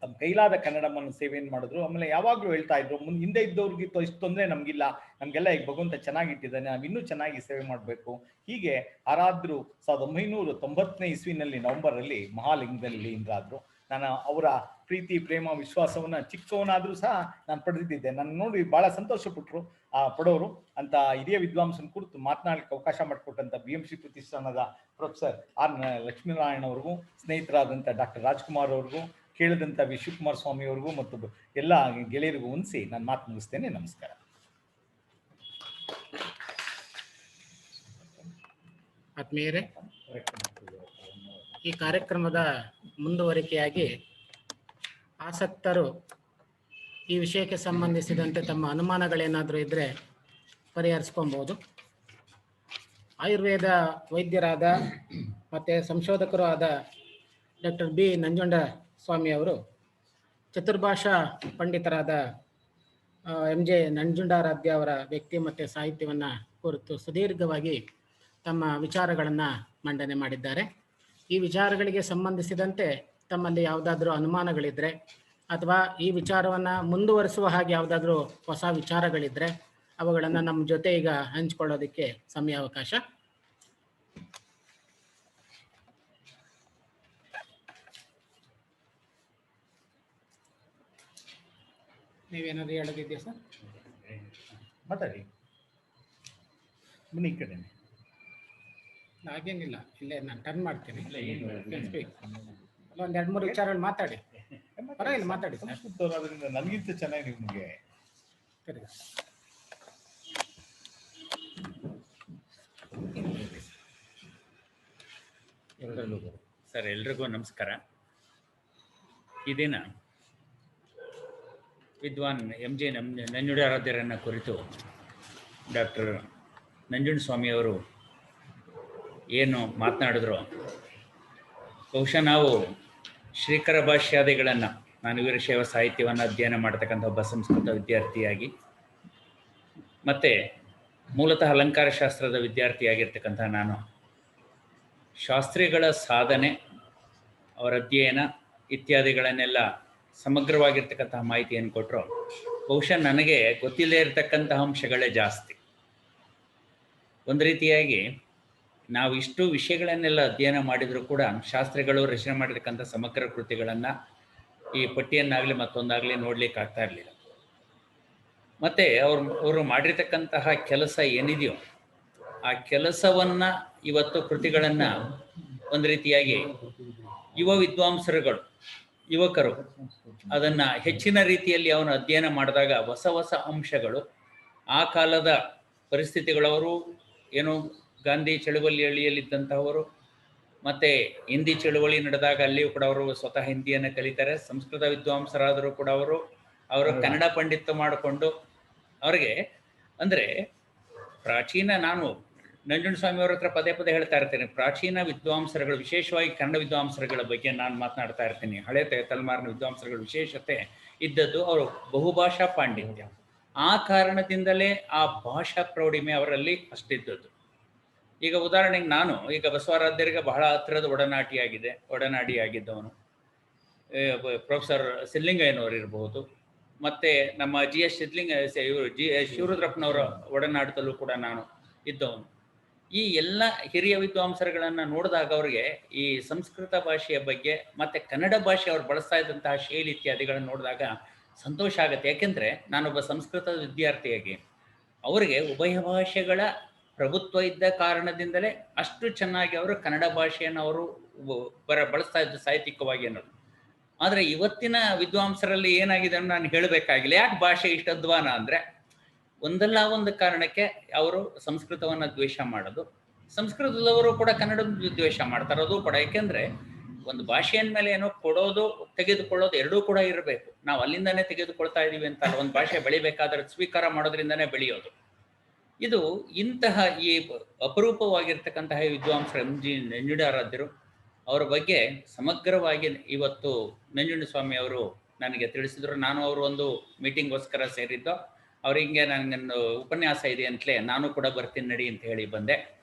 ತಮ್ಮ ಕೈಲಾದ ಕನ್ನಡವನ್ನು ಸೇವೆಯನ್ನು ಮಾಡಿದ್ರು. ಆಮೇಲೆ ಯಾವಾಗಲೂ ಹೇಳ್ತಾ ಇದ್ರು, ಹಿಂದೆ ಇದ್ದವ್ರಿಗಿತ್ತು ಇಷ್ಟು ತೊಂದರೆ ನಮಗಿಲ್ಲ, ನಮಗೆಲ್ಲ ಈಗ ಭಗವಂತ ಚೆನ್ನಾಗಿಟ್ಟಿದ್ದಾನೆ, ನಾವು ಇನ್ನೂ ಚೆನ್ನಾಗಿ ಸೇವೆ ಮಾಡಬೇಕು. ಹೀಗೆ ಆರಾಧ್ರು 1990ನೇ ಇಸ್ವಿನಲ್ಲಿ ನವೆಂಬರಲ್ಲಿ ಮಹಾಲಿಂಗದಲ್ಲಿ ಇಂದ್ರಾದ್ರು. ನಾನು ಅವರ ಪ್ರೀತಿ, ಪ್ರೇಮ, ವಿಶ್ವಾಸವನ್ನ ಚಿಕ್ಕವನಾದ್ರೂ ಸಹ ನಾನು ಪಡೆದಿದ್ದೆ. ನನ್ನ ನೋಡಿ ಬಹಳ ಸಂತೋಷ ಪಡೋರು ಅಂತ ಹಿರಿಯ ವಿದ್ವಾಂಸನ ಕುರಿತು ಮಾತನಾಡಲಿಕ್ಕೆ ಅವಕಾಶ ಮಾಡಿಕೊಟ್ಟಂತ BMC ಪ್ರತಿಷ್ಠಾನದ ಪ್ರೊಫೆಸರ್ R. ಲಕ್ಷ್ಮೀನಾರಾಯಣ ಅವ್ರಿಗೂ, ಸ್ನೇಹಿತರಾದಂಥ ಡಾಕ್ಟರ್ ರಾಜ್ಕುಮಾರ್ ಅವ್ರಿಗೂ, ಕೇಳಿದಂಥ ಶಿವಕುಮಾರ ಸ್ವಾಮಿ ಅವ್ರಿಗೂ ಮತ್ತು ಎಲ್ಲ ಗೆಳೆಯರಿಗೂ ಹೊಂದಿಸಿ ನಾನು ಮಾತು ಮುಗಿಸ್ತೇನೆ. ನಮಸ್ಕಾರ. ಆತ್ಮೀಯರೇ, ಈ ಕಾರ್ಯಕ್ರಮದ ಮುಂದುವರಿಕೆಯಾಗಿ ಆಸಕ್ತರು ಈ ವಿಷಯಕ್ಕೆ ಸಂಬಂಧಿಸಿದಂತೆ ತಮ್ಮ ಅನುಮಾನಗಳೇನಾದರೂ ಇದ್ದರೆ ಪರಿಹರಿಸ್ಕೊಬೋದು. ಆಯುರ್ವೇದ ವೈದ್ಯರಾದ ಮತ್ತು ಸಂಶೋಧಕರು ಆದ ಡಾಕ್ಟರ್ B. ನಂಜುಂಡ ಸ್ವಾಮಿಯವರು ಚತುರ್ಭಾಷಾ ಪಂಡಿತರಾದ MJ ನಂಜುಂಡಾರಾಧ್ಯ ಅವರ ವ್ಯಕ್ತಿ ಮತ್ತು ಸಾಹಿತ್ಯವನ್ನು ಕುರಿತು ಸುದೀರ್ಘವಾಗಿ ತಮ್ಮ ವಿಚಾರಗಳನ್ನು ಮಂಡನೆ ಮಾಡಿದ್ದಾರೆ. ಈ ವಿಚಾರಗಳಿಗೆ ಸಂಬಂಧಿಸಿದಂತೆ ತಮ್ಮಲ್ಲಿ ಯಾವುದಾದ್ರೂ ಅನುಮಾನಗಳಿದ್ದರೆ ಅಥವಾ ಈ ವಿಚಾರವನ್ನು ಮುಂದುವರಿಸುವ ಹಾಗೆ ಯಾವುದಾದ್ರೂ ಹೊಸ ವಿಚಾರಗಳಿದ್ದರೆ ಅವುಗಳನ್ನು ನಮ್ಮ ಜೊತೆ ಈಗ ಹಂಚಿಕೊಳ್ಳೋದಕ್ಕೆ ಸಮಯಾವಕಾಶ. ನೀವೇನಾದ್ರು ಹೇಳೋದಿದೆಯಾ ಸರ್? ಮಾತಾಡಿ, ಬನ್ನಿ ಈ ಕಡೆ. ಹಾಗೇನಿಲ್ಲ, ಇಲ್ಲೇ ನಾನು ಟರ್ನ್ ಮಾಡ್ತೀನಿ. ಒಂದು 2-3 ವಿಚಾರಗಳು ಮಾತಾಡಿ, ಪರವಾಗಿಲ್ಲ ಮಾತಾಡಿ ಸರ್. ಅದರಿಂದ ನನಗಿಂತ ಚೆನ್ನಾಗಿ ನಿಮಗೆ ಸರಿ ಸರ್. ಎಲ್ರಿಗೂ ನಮಸ್ಕಾರ. ಈ ದಿನ ವಿದ್ವಾನ್ MJ ನಂಜುಂಡಾರಾಧ್ಯರನ್ನು ಕುರಿತು ಡಾಕ್ಟರ್ ನಂಜುಂಡ ಸ್ವಾಮಿಯವರು ಏನು ಮಾತನಾಡಿದ್ರು, ಬಹುಶಃ ನಾವು ಶ್ರೀಕರ ಭಾಷ್ಯಾದಿಗಳನ್ನು, ನಾನು ವೀರಶೈವ ಸಾಹಿತ್ಯವನ್ನು ಅಧ್ಯಯನ ಮಾಡತಕ್ಕಂಥ ಒಬ್ಬ ಸಂಸ್ಕೃತ ವಿದ್ಯಾರ್ಥಿಯಾಗಿ ಮತ್ತು ಮೂಲತಃ ಅಲಂಕಾರ ಶಾಸ್ತ್ರದ ವಿದ್ಯಾರ್ಥಿಯಾಗಿರ್ತಕ್ಕಂಥ ನಾನು ಶಾಸ್ತ್ರಿಗಳ ಸಾಧನೆ, ಅವರ ಅಧ್ಯಯನ ಇತ್ಯಾದಿಗಳನ್ನೆಲ್ಲ ಸಮಗ್ರವಾಗಿರ್ತಕ್ಕಂತಹ ಮಾಹಿತಿಯನ್ನು ಕೊಟ್ಟರು. ಬಹುಶಃ ನನಗೆ ಗೊತ್ತಿಲ್ಲದೆ ಇರತಕ್ಕಂತಹ ಅಂಶಗಳೇ ಜಾಸ್ತಿ. ಒಂದು ರೀತಿಯಾಗಿ ನಾವು ಇಷ್ಟು ವಿಷಯಗಳನ್ನೆಲ್ಲ ಅಧ್ಯಯನ ಮಾಡಿದರೂ ಕೂಡ ಶಾಸ್ತ್ರಿಗಳು ರಚನೆ ಮಾಡಿರ್ತಕ್ಕಂಥ ಸಮಗ್ರ ಕೃತಿಗಳನ್ನು ಈ ಪಟ್ಟಿಯನ್ನಾಗಲಿ ಮತ್ತೊಂದಾಗಲಿ ನೋಡ್ಲಿಕ್ಕೆ ಆಗ್ತಾ ಇರಲಿಲ್ಲ. ಮತ್ತು ಅವರು ಮಾಡಿರ್ತಕ್ಕಂತಹ ಕೆಲಸ ಏನಿದೆಯೋ ಆ ಕೆಲಸವನ್ನು ಇವತ್ತು ಕೃತಿಗಳನ್ನು ಒಂದು ರೀತಿಯಾಗಿ ಯುವ ವಿದ್ವಾಂಸರುಗಳು, ಯುವಕರು ಅದನ್ನು ಹೆಚ್ಚಿನ ರೀತಿಯಲ್ಲಿ ಅವನು ಅಧ್ಯಯನ ಮಾಡಿದಾಗ ಹೊಸ ಹೊಸ ಅಂಶಗಳು, ಆ ಕಾಲದ ಪರಿಸ್ಥಿತಿಗಳವರು ಏನು ಗಾಂಧಿ ಚಳುವಳಿಯಲ್ಲಿದ್ದಂಥವರು, ಮತ್ತು ಹಿಂದಿ ಚಳುವಳಿ ನಡೆದಾಗ ಅಲ್ಲಿಯೂ ಕೂಡ ಅವರು ಸ್ವತಃ ಹಿಂದಿಯನ್ನು ಕಲಿತಾರೆ. ಸಂಸ್ಕೃತ ವಿದ್ವಾಂಸರಾದರೂ ಕೂಡ ಅವರು ಕನ್ನಡ ಪಂಡಿತ ಮಾಡಿಕೊಂಡು ಅವ್ರಿಗೆ ಅಂದರೆ ಪ್ರಾಚೀನ, ನಾನು ನಂಜುಂಡಸ್ವಾಮಿಯವ್ರ ಹತ್ರ ಪದೇ ಪದೇ ಹೇಳ್ತಾ ಇರ್ತೇನೆ, ಪ್ರಾಚೀನ ವಿದ್ವಾಂಸರುಗಳು, ವಿಶೇಷವಾಗಿ ಕನ್ನಡ ವಿದ್ವಾಂಸರುಗಳ ಬಗ್ಗೆ ನಾನು ಮಾತನಾಡ್ತಾ ಇರ್ತೀನಿ. ಹಳೆ ತಲೆಮಾರಿನ ವಿದ್ವಾಂಸರುಗಳ ವಿಶೇಷತೆ ಇದ್ದದ್ದು ಅವರು ಬಹುಭಾಷಾ ಪಾಂಡಿತ್ಯ. ಆ ಕಾರಣದಿಂದಲೇ ಆ ಭಾಷಾ ಪ್ರೌಢಿಮೆ ಅವರಲ್ಲಿ ಅಷ್ಟಿದ್ದದ್ದು. ಈಗ ಉದಾಹರಣೆಗೆ ನಾನು ಈಗ ಬಸವರಾಧ್ಯರಿಗೆ ಬಹಳ ಹತ್ತಿರದ ಒಡನಾಡಿಯಾಗಿದ್ದವನು ಪ್ರೊಫೆಸರ್ ಸಿದ್ಲಿಂಗಯ್ಯನವರು ಇರಬಹುದು, ಮತ್ತು ನಮ್ಮ GS ಶಿವರುದ್ರಪ್ಪನವರ ಒಡನಾಟದಲ್ಲೂ ಕೂಡ ನಾನು ಇದ್ದವನು. ಈ ಎಲ್ಲ ಹಿರಿಯ ವಿದ್ವಾಂಸರುಗಳನ್ನು ನೋಡಿದಾಗ ಅವರಿಗೆ ಈ ಸಂಸ್ಕೃತ ಭಾಷೆಯ ಬಗ್ಗೆ ಮತ್ತು ಕನ್ನಡ ಭಾಷೆ ಅವ್ರು ಬಳಸ್ತಾ ಇದ್ದಂತಹ ಶೈಲಿ ಇತ್ಯಾದಿಗಳನ್ನು ನೋಡಿದಾಗ ಸಂತೋಷ ಆಗುತ್ತೆ. ಯಾಕೆಂದರೆ ನಾನೊಬ್ಬ ಸಂಸ್ಕೃತದ ವಿದ್ಯಾರ್ಥಿಯಾಗಿ ಅವರಿಗೆ ಉಭಯ ಭಾಷೆಗಳ ಪ್ರಭುತ್ವ ಇದ್ದ ಕಾರಣದಿಂದಲೇ ಅಷ್ಟು ಚೆನ್ನಾಗಿ ಅವರು ಕನ್ನಡ ಭಾಷೆಯನ್ನು ಅವರು ಬಳಸ್ತಾ ಇದ್ದು ಸಾಹಿತ್ಯಿಕವಾಗಿ ಅನ್ನೋದು. ಆದರೆ ಇವತ್ತಿನ ವಿದ್ವಾಂಸರಲ್ಲಿ ಏನಾಗಿದೆ ಅನ್ನೋ ನಾನು ಹೇಳಬೇಕಾಗಿಲ್ಲ. ಯಾಕೆ ಭಾಷೆ ಇಷ್ಟು ಅಧ್ವಾನ ಅಂದರೆ, ಒಂದಲ್ಲ ಒಂದು ಕಾರಣಕ್ಕೆ ಅವರು ಸಂಸ್ಕೃತವನ್ನು ದ್ವೇಷ ಮಾಡೋದು, ಸಂಸ್ಕೃತದವರು ಕೂಡ ಕನ್ನಡದ ದ್ವೇಷ ಮಾಡ್ತಾರೆ. ಅದು ಕೂಡ ಯಾಕೆಂದರೆ ಒಂದು ಭಾಷೆಯ ಮೇಲೆ ಏನೋ ಕೊಡೋದು ತೆಗೆದುಕೊಳ್ಳೋದು ಎರಡೂ ಕೂಡ ಇರಬೇಕು. ನಾವು ಅಲ್ಲಿಂದನೇ ತೆಗೆದುಕೊಳ್ತಾ ಇದ್ದೀವಿ ಅಂತಲ್ಲ, ಒಂದು ಭಾಷೆ ಬೆಳಿಬೇಕಾದ್ರೆ ಸ್ವೀಕಾರ ಮಾಡೋದ್ರಿಂದನೇ ಬೆಳೆಯೋದು. ಇದು ಇಂತಹ ಈ ಅಪರೂಪವಾಗಿರ್ತಕ್ಕಂತಹ ವಿದ್ವಾಂಸರು MG ನಂಜುಂಡಾರಾಧ್ಯರು ಅವರ ಬಗ್ಗೆ ಸಮಗ್ರವಾಗಿ ಇವತ್ತು ನಂಜುಂಡಸ್ವಾಮಿ ಅವರು ನನಗೆ ತಿಳಿಸಿದರು. ನಾನು ಅವರು ಒಂದು ಮೀಟಿಂಗ್ಗೋಸ್ಕರ ಸೇರಿದ್ದು. ಅವ್ರು ಹಿಂಗೆ ನನಗೊಂದು ಉಪನ್ಯಾಸ ಇದೆ ಅಂತಲೇ ನಾನು ಕೂಡ ಬರ್ತೀನಿ ನಡಿ ಅಂತ ಹೇಳಿ ಬಂದೆ.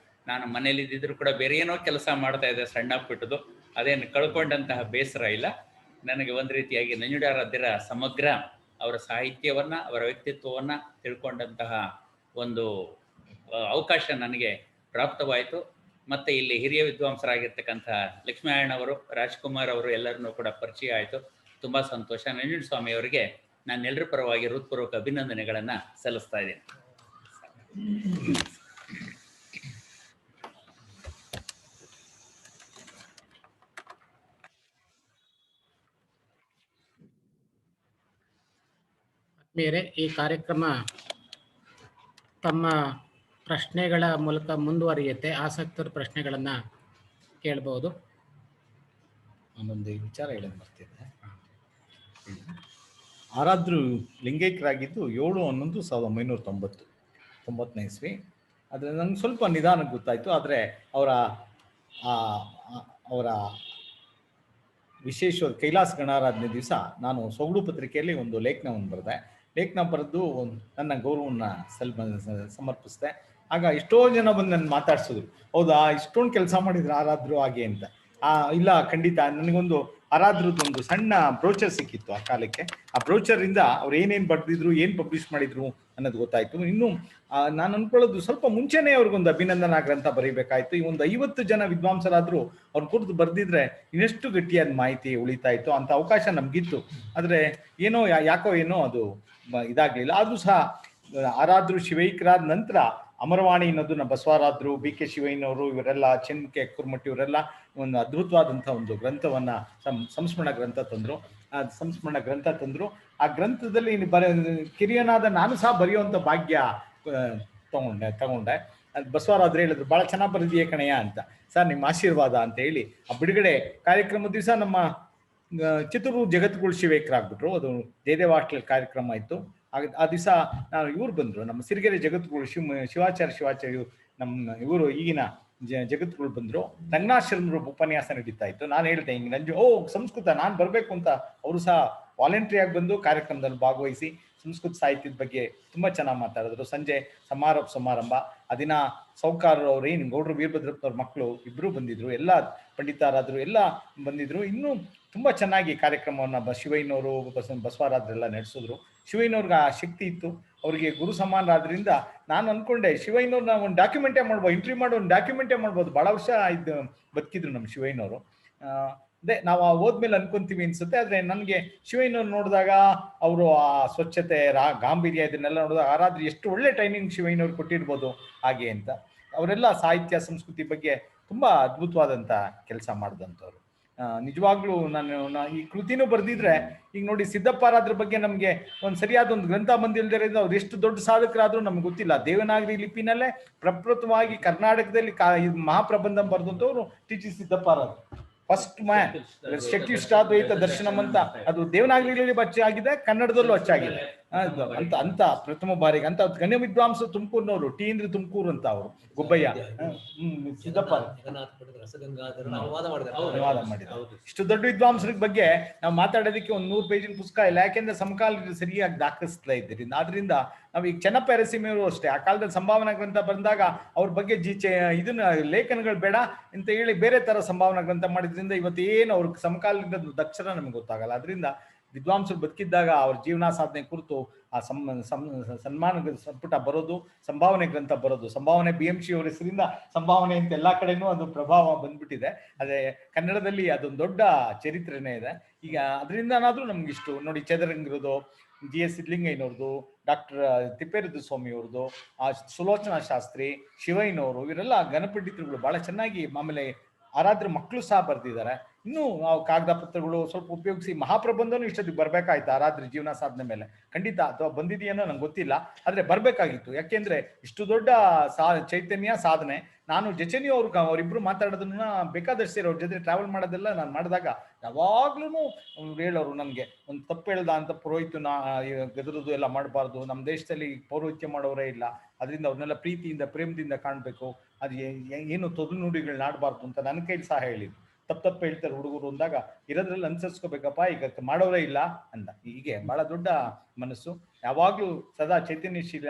ನಾನು ಮನೇಲಿ ಇದ್ದಿದ್ರು ಕೂಡ ಬೇರೆ ಏನೋ ಕೆಲಸ ಮಾಡ್ತಾ ಇದ್ದೆ, ಸಣ್ಣ ಪುಟ್ಟದು, ಅದೇನು ಕಳ್ಕೊಂಡಂತಹ ಬೇಸರ ಇಲ್ಲ. ನನಗೆ ಒಂದು ರೀತಿಯಾಗಿ ನಂಜುಂಡಾರಾಧ್ಯರ ಸಮಗ್ರ ಅವರ ಸಾಹಿತ್ಯವನ್ನು, ಅವರ ವ್ಯಕ್ತಿತ್ವವನ್ನು ತಿಳ್ಕೊಂಡಂತಹ ಒಂದು ಅವಕಾಶ ನನಗೆ ಪ್ರಾಪ್ತವಾಯಿತು. ಮತ್ತು ಇಲ್ಲಿ ಹಿರಿಯ ವಿದ್ವಾಂಸರಾಗಿರ್ತಕ್ಕಂಥ ಲಕ್ಷ್ಮೀನಾರಾಯಣವರು, ರಾಜ್ಕುಮಾರ್ ಅವರು ಎಲ್ಲರನ್ನೂ ಕೂಡ ಪರಿಚಯ ಆಯಿತು. ತುಂಬ ಸಂತೋಷ. ನಂಜುಂಡಸ್ವಾಮಿ ಅವರಿಗೆ ನಾನೆಲ್ಲರ ಪರವಾಗಿ ಹೃತ್ಪೂರ್ವಕ ಅಭಿನಂದನೆಗಳನ್ನು ಸಲ್ಲಿಸ್ತಾ ಇದ್ದೇನೆ. ಬೇರೆ ಈ ಕಾರ್ಯಕ್ರಮ ತಮ್ಮ ಪ್ರಶ್ನೆಗಳ ಮೂಲಕ ಮುಂದುವರಿಯುತ್ತೆ. ಆಸಕ್ತರು ಪ್ರಶ್ನೆಗಳನ್ನು ಕೇಳ್ಬೋದು. ನಾನೊಂದು ವಿಚಾರ ಹೇಳೋದು ಬರ್ತಿದ್ದೆ. ಆರಾಧ್ರು ಲಿಂಗೈಕ್ಯರಾಗಿದ್ದು 7/11/1990 ಇಸ್ವಿ. ಆದರೆ ನಂಗೆ ಸ್ವಲ್ಪ ನಿಧಾನಕ್ಕೆ ಗೊತ್ತಾಯಿತು. ಆದರೆ ಅವರ ವಿಶೇಷ ಕೈಲಾಸ ಗಣಾರಾಧನೆ ದಿವಸ ನಾನು ಸೊಗಡು ಪತ್ರಿಕೆಯಲ್ಲಿ ಒಂದು ಲೇಖನವನ್ನು ಬರೆದು ನನ್ನ ಗೌರವವನ್ನು ಸಮರ್ಪಿಸಿದೆ. ಆಗ ಎಷ್ಟೋ ಜನ ಬಂದು ನನ್ನ ಮಾತಾಡ್ಸಿದ್ರು, ಹೌದಾ ಇಷ್ಟೊಂದು ಕೆಲಸ ಮಾಡಿದ್ರು ಆರಾಧ್ರು ಹಾಗೆ ಅಂತ. ಇಲ್ಲ ಖಂಡಿತ, ನನಗೊಂದು ಆರಾಧ್ರದ್ದೊಂದು ಸಣ್ಣ ಬ್ರೋಚರ್ ಸಿಕ್ಕಿತ್ತು ಆ ಕಾಲಕ್ಕೆ. ಆ ಬ್ರೋಚರಿಂದ ಅವ್ರು ಏನೇನು ಬರೆದಿದ್ರು, ಏನು ಪಬ್ಲಿಷ್ ಮಾಡಿದ್ರು ಅನ್ನೋದು ಗೊತ್ತಾಯಿತು. ಇನ್ನು ನಾನು ಅನ್ಕೊಳ್ಳೋದು ಸ್ವಲ್ಪ ಮುಂಚೆನೇ ಅವ್ರಿಗೊಂದು ಅಭಿನಂದನಾ ಗ್ರಂಥ ಬರೀಬೇಕಾಯ್ತು. ಈ ಒಂದು 50 ಜನ ವಿದ್ವಾಂಸರಾದರೂ ಅವ್ರ ಕುರಿತು ಬರೆದಿದ್ರೆ ಇನ್ನೆಷ್ಟು ಗಟ್ಟಿಯಾದ ಮಾಹಿತಿ ಉಳಿತಾ ಇತ್ತು. ಅಂತ ಅವಕಾಶ ನಮಗಿತ್ತು. ಆದರೆ ಯಾಕೋ ಅದು ಇದಾಗಲಿಲ್ಲ. ಆದರೂ ಸಹ ಆರಾಧ್ರು ಶಿವೈಕ್ಯರಾದ ನಂತರ ಅಮರವಾಣಿ ಅನ್ನೋದು ನಮ್ಮ ಬಸವರಾಧ್ರು, BK ಶಿವಯ್ಯನವರು, ಇವರೆಲ್ಲ ಚೆನ್ನಕೆ ಕುರ್ಮಟ್ಟಿ ಇವರೆಲ್ಲ ಒಂದು ಅದ್ಭುತವಾದಂಥ ಒಂದು ಗ್ರಂಥವನ್ನು ಸಂಸ್ಮರಣ ಗ್ರಂಥ ತಂದರು. ಆ ಗ್ರಂಥದಲ್ಲಿ ಕಿರಿಯನಾದ ನಾನು ಸಹ ಬರೆಯುವಂಥ ಭಾಗ್ಯ ತಗೊಂಡೆ. ಅದು ಬಸವರಾದ್ರೆ ಹೇಳಿದ್ರು, ಭಾಳ ಚೆನ್ನಾಗಿ ಬರೆದಿಯೇ ಕಣಯ್ಯ ಅಂತ. ಸರ್ ನಿಮ್ಮ ಆಶೀರ್ವಾದ ಅಂತ ಹೇಳಿ ಆ ಬಿಡುಗಡೆ ಕಾರ್ಯಕ್ರಮದ ದಿವಸ ನಮ್ಮ ಚಿತ್ರೂರು ಜಗದ್ಗುರು ಶಿವೈಕ್ಯರಾಗ್ಬಿಟ್ರು. ಅದು ಜಯದೇವ ಹಾಸ್ಟೆಲ್ ಕಾರ್ಯಕ್ರಮ ಇತ್ತು. ಆ ದಿವಸ ಇವ್ರು ಬಂದರು, ನಮ್ಮ ಸಿರಿಗೆರೆ ಜಗದ್ಗುರು ಶಿವಾಚಾರ್ಯ ಇವರು ಈಗಿನ ಜಗದ್ಗುರು ಬಂದರು. ರಂಗನಾಥಶರ್ಮರು ಉಪನ್ಯಾಸ ನಡೀತಾ ಇತ್ತು. ನಾನು ಹೇಳ್ದೆ ಹಿಂಗೆ ಸಂಸ್ಕೃತ ನಾನು ಬರಬೇಕು ಅಂತ. ಅವರು ಸಹ ವಾಲಂಟ್ರಿ ಆಗಿ ಬಂದು ಕಾರ್ಯಕ್ರಮದಲ್ಲಿ ಭಾಗವಹಿಸಿ ಸಂಸ್ಕೃತ ಸಾಹಿತ್ಯದ ಬಗ್ಗೆ ತುಂಬ ಚೆನ್ನಾಗಿ ಮಾತಾಡಿದ್ರು. ಸಂಜೆ ಸಮಾರಂಭ ಅದಿನ ಸೌಕಾರರು ಅವ್ರು ನಿಮ್ಮ ಗೌಡ್ರು ವೀರಭದ್ರಪ್ಪನವ್ರ ಮಕ್ಕಳು ಇಬ್ಬರು ಬಂದಿದ್ರು, ಎಲ್ಲ ಪಂಡಿತಾರಾದರು ಎಲ್ಲ ಬಂದಿದ್ರು. ಇನ್ನೂ ತುಂಬ ಚೆನ್ನಾಗಿ ಕಾರ್ಯಕ್ರಮವನ್ನು ಶಿವಯ್ಯನವರು ಬಸವರಾದ್ರೆಲ್ಲ ನಡೆಸಿದ್ರು. ಶಿವಯ್ಯನವ್ರಿಗೆ ಆ ಶಕ್ತಿ ಇತ್ತು, ಅವರಿಗೆ ಗುರು ಸಮಾನರಾದ್ರಿಂದ ನಾನು ಅಂದ್ಕೊಂಡೆ ಶಿವಯ್ಯನವ್ರನ್ನ ಒಂದು ಡಾಕ್ಯುಮೆಂಟೇ ಮಾಡ್ಬೋದು, ಇಂಟ್ರಿ ಮಾಡೋ ಒಂದು ಡಾಕ್ಯುಮೆಂಟೇ ಮಾಡ್ಬೋದು. ಭಾಳ ವರ್ಷ ಬದುಕಿದ್ರು ನಮ್ಮ ಶಿವಯ್ಯನವರು. ಅದೇ ನಾವು ಹೋದ್ಮೇಲೆ ಅನ್ಕೊಂತೀವಿ ಅನ್ಸುತ್ತೆ. ಆದ್ರೆ ನನ್ಗೆ ಶಿವಯ್ಯನವ್ರು ನೋಡಿದಾಗ ಅವರು ಆ ಸ್ವಚ್ಛತೆ ಗಾಂಭೀರ್ಯ ಇದನ್ನೆಲ್ಲ ನೋಡಿದಾಗ ಆರಾದ್ರೆ ಎಷ್ಟು ಒಳ್ಳೆ ಟ್ರೈನಿಂಗ್ ಶಿವಯ್ಯನವ್ರು ಕೊಟ್ಟಿರ್ಬೋದು ಹಾಗೆ ಅಂತ. ಅವರೆಲ್ಲ ಸಾಹಿತ್ಯ ಸಂಸ್ಕೃತಿ ಬಗ್ಗೆ ತುಂಬಾ ಅದ್ಭುತವಾದಂತ ಕೆಲಸ ಮಾಡಿದಂಥವ್ರು. ನಿಜವಾಗ್ಲೂ ಈ ಕೃತಿನೂ ಬರ್ದಿದ್ರೆ ಈಗ ನೋಡಿ ಸಿದ್ದಪ್ಪರಾದ್ರ ಬಗ್ಗೆ ನಮ್ಗೆ ಒಂದ್ ಸರಿಯಾದ ಒಂದು ಗ್ರಂಥ ಬಂದಿಲ್ದೇ ಅವ್ರು ಎಷ್ಟು ದೊಡ್ಡ ಸಾಧಕರಾದ್ರೂ ನಮ್ಗೆ ಗೊತ್ತಿಲ್ಲ. ದೇವನಾಗರಿ ಲಿಪಿನಲ್ಲೇ ಪ್ರಪ್ರಥಮವಾಗಿ ಕರ್ನಾಟಕದಲ್ಲಿ ಮಹಾಪ್ರಬಂಧ ಬರೆದಂಥವ್ರು ಟಿ.ಜಿ. ಸಿದ್ದಪ್ಪರಾದ್ರು. ಫಸ್ಟ್ ಮ್ಯಾನ್ ಶಕ್ತಿಷ್ಟಾದ್ವೈತ ದರ್ಶನಂ ಅಂತ ಅದು ದೇವನಾಗರಿಯಲ್ಲಿ ಆಗಿದೆ, ಕನ್ನಡದಲ್ಲೂ ಅಚ್ಚಾಗಿದೆ ಅಂತ ಪ್ರಥಮ ಬಾರಿಗೆ ಅಂತ ಗಣ್ಯ ವಿದ್ವಾಂಸ ತುಮಕೂರಿನವರು ಟಿ. ತುಮಕೂರು ಅಂತ ಅವರು ಗುಬ್ಬಯ್ಯ ಸಿದ್ದಪ್ಪ ಅನುವಾದ ಮಾಡಿದ್ರು. ಇಷ್ಟು ದೊಡ್ಡ ವಿದ್ವಾಂಸರ ಬಗ್ಗೆ ನಾವು ಮಾತಾಡೋದಕ್ಕೆ ಒಂದು 100 ಪೇಜಿನ ಪುಸ್ತಕ ಇಲ್ಲ, ಯಾಕೆಂದ್ರೆ ಸಮಕಾಲ ಸರಿಯಾಗಿ ದಾಖಲಿಸ್ತಾ ಇದ್ದೀರಿ. ಆದ್ರಿಂದ ನಾವು ಈಗ ಚೆನ್ನಪ್ಪ ಅರಸಿಂಹರು ಅಷ್ಟೇ ಆ ಕಾಲದಲ್ಲಿ ಸಂಭಾವನಾ ಗ್ರಂಥ ಬಂದಾಗ ಅವ್ರ ಬಗ್ಗೆ ಇದನ್ನ ಲೇಖನಗಳು ಬೇಡ ಅಂತ ಹೇಳಿ ಬೇರೆ ತರ ಸಂಭಾವನಾ ಗ್ರಂಥ ಮಾಡಿದ್ರಿಂದ ಇವತ್ತೇನು ಅವ್ರ ಸಮಕಾಲೀನ ದಕ್ಷರ ನಮ್ಗೆ ಗೊತ್ತಾಗಲ್ಲ. ಅದರಿಂದ ವಿದ್ವಾಂಸರು ಬದುಕಿದ್ದಾಗ ಅವ್ರ ಜೀವನ ಸಾಧನೆ ಕುರಿತು ಆ ಸನ್ಮಾನ ಸಂಪುಟ ಬರೋದು, ಸಂಭಾವನೆ ಗ್ರಂಥ ಬರೋದು, ಸಂಭಾವನೆ BMC ಅವ್ರ ಹೆಸರಿಂದ ಸಂಭಾವನೆ ಅಂತ ಎಲ್ಲಾ ಕಡೆನೂ ಅದು ಪ್ರಭಾವ ಬಂದ್ಬಿಟ್ಟಿದೆ. ಅದೇ ಕನ್ನಡದಲ್ಲಿ ಅದೊಂದು ದೊಡ್ಡ ಚರಿತ್ರೆನೇ ಇದೆ. ಈಗ ಅದರಿಂದನಾದ್ರೂ ನಮ್ಗೆ ಇಷ್ಟು ನೋಡಿ ಚದರಂಗಿರೋದು, GS ಸಿದ್ಲಿಂಗಯ್ಯನವ್ರದ್ದು, ಡಾಕ್ಟರ್ ತಿಪ್ಪೇರುದ್ರ ಸ್ವಾಮಿ ಅವ್ರದ್ದು, ಆ ಸುಲೋಚನಾ ಶಾಸ್ತ್ರಿ, ಶಿವಯ್ಯನವರು, ಇವರೆಲ್ಲ ಗಣಪಂಡಿತರುಗಳು ಬಹಳ ಚೆನ್ನಾಗಿ ಆಮೇಲೆ ಆರಾಧ್ರ ಮಕ್ಕಳು ಸಹ ಬರ್ದಿದ್ದಾರೆ. ಇನ್ನೂ ನಾವು ಕಾಗದ ಪತ್ರಗಳು ಸ್ವಲ್ಪ ಉಪಯೋಗಿಸಿ ಮಹಾಪ್ರಬಂಧನೂ ಇಷ್ಟೊತ್ತಿಗೆ ಬರ್ಬೇಕಾಯ್ತು ಆರಾಧ್ರ ಜೀವನ ಸಾಧನೆ ಮೇಲೆ. ಖಂಡಿತ ಅಥವಾ ಬಂದಿದೆಯೇನೋ ನಂಗೆ ಗೊತ್ತಿಲ್ಲ, ಆದ್ರೆ ಬರ್ಬೇಕಾಗಿತ್ತು. ಯಾಕೆಂದ್ರೆ ಇಷ್ಟು ದೊಡ್ಡ ಚೈತನ್ಯ ಸಾಧನೆ. ನಾನು ಜಚನಿ ಅವರಿಬ್ರು ಮಾತಾಡೋದನ್ನ ಬೇಕಾದಷ್ಟು ಸೇರಿ ಅವ್ರ ಜೊತೆ ಟ್ರಾವೆಲ್ ಮಾಡೋದೆಲ್ಲ ನಾನು ಮಾಡಿದಾಗ ಯಾವಾಗ್ಲೂ ಹೇಳೋರು ನನ್ಗೆ ಒಂದು ತಪ್ಪು ಹೇಳ್ದ ಅಂತ ಪೌರೋಹಿತ್ಯನ ಗದರದು ಎಲ್ಲ ಮಾಡಬಾರ್ದು, ನಮ್ಮ ದೇಶದಲ್ಲಿ ಪೌರೋಹಿತ್ಯ ಮಾಡೋರೇ ಇಲ್ಲ, ಅದರಿಂದ ಅವ್ರನ್ನೆಲ್ಲ ಪ್ರೀತಿಯಿಂದ ಪ್ರೇಮದಿಂದ ಕಾಣ್ಬೇಕು, ಅದು ಏನು ತೊದಲು ನುಡಿಗಳನ್ನ ಆಡಬಾರ್ದು ಅಂತ ನನ್ನ ಕೈಲಿ ಸಹ ಹೇಳಿದ್ರು. ತಪ್ಪು ಹೇಳ್ತಾರೆ ಹುಡುಗರು ಅಂದಾಗ ಇರೋದ್ರಲ್ಲಿ ಅನುಸರಿಸ್ಕೋಬೇಕಪ್ಪ, ಈಗ ಮಾಡೋರೇ ಇಲ್ಲ ಅಂದ. ಹೀಗೆ ಬಹಳ ದೊಡ್ಡ ಮನಸ್ಸು, ಯಾವಾಗ್ಲೂ ಸದಾ ಚೈತನ್ಯಶೀಲ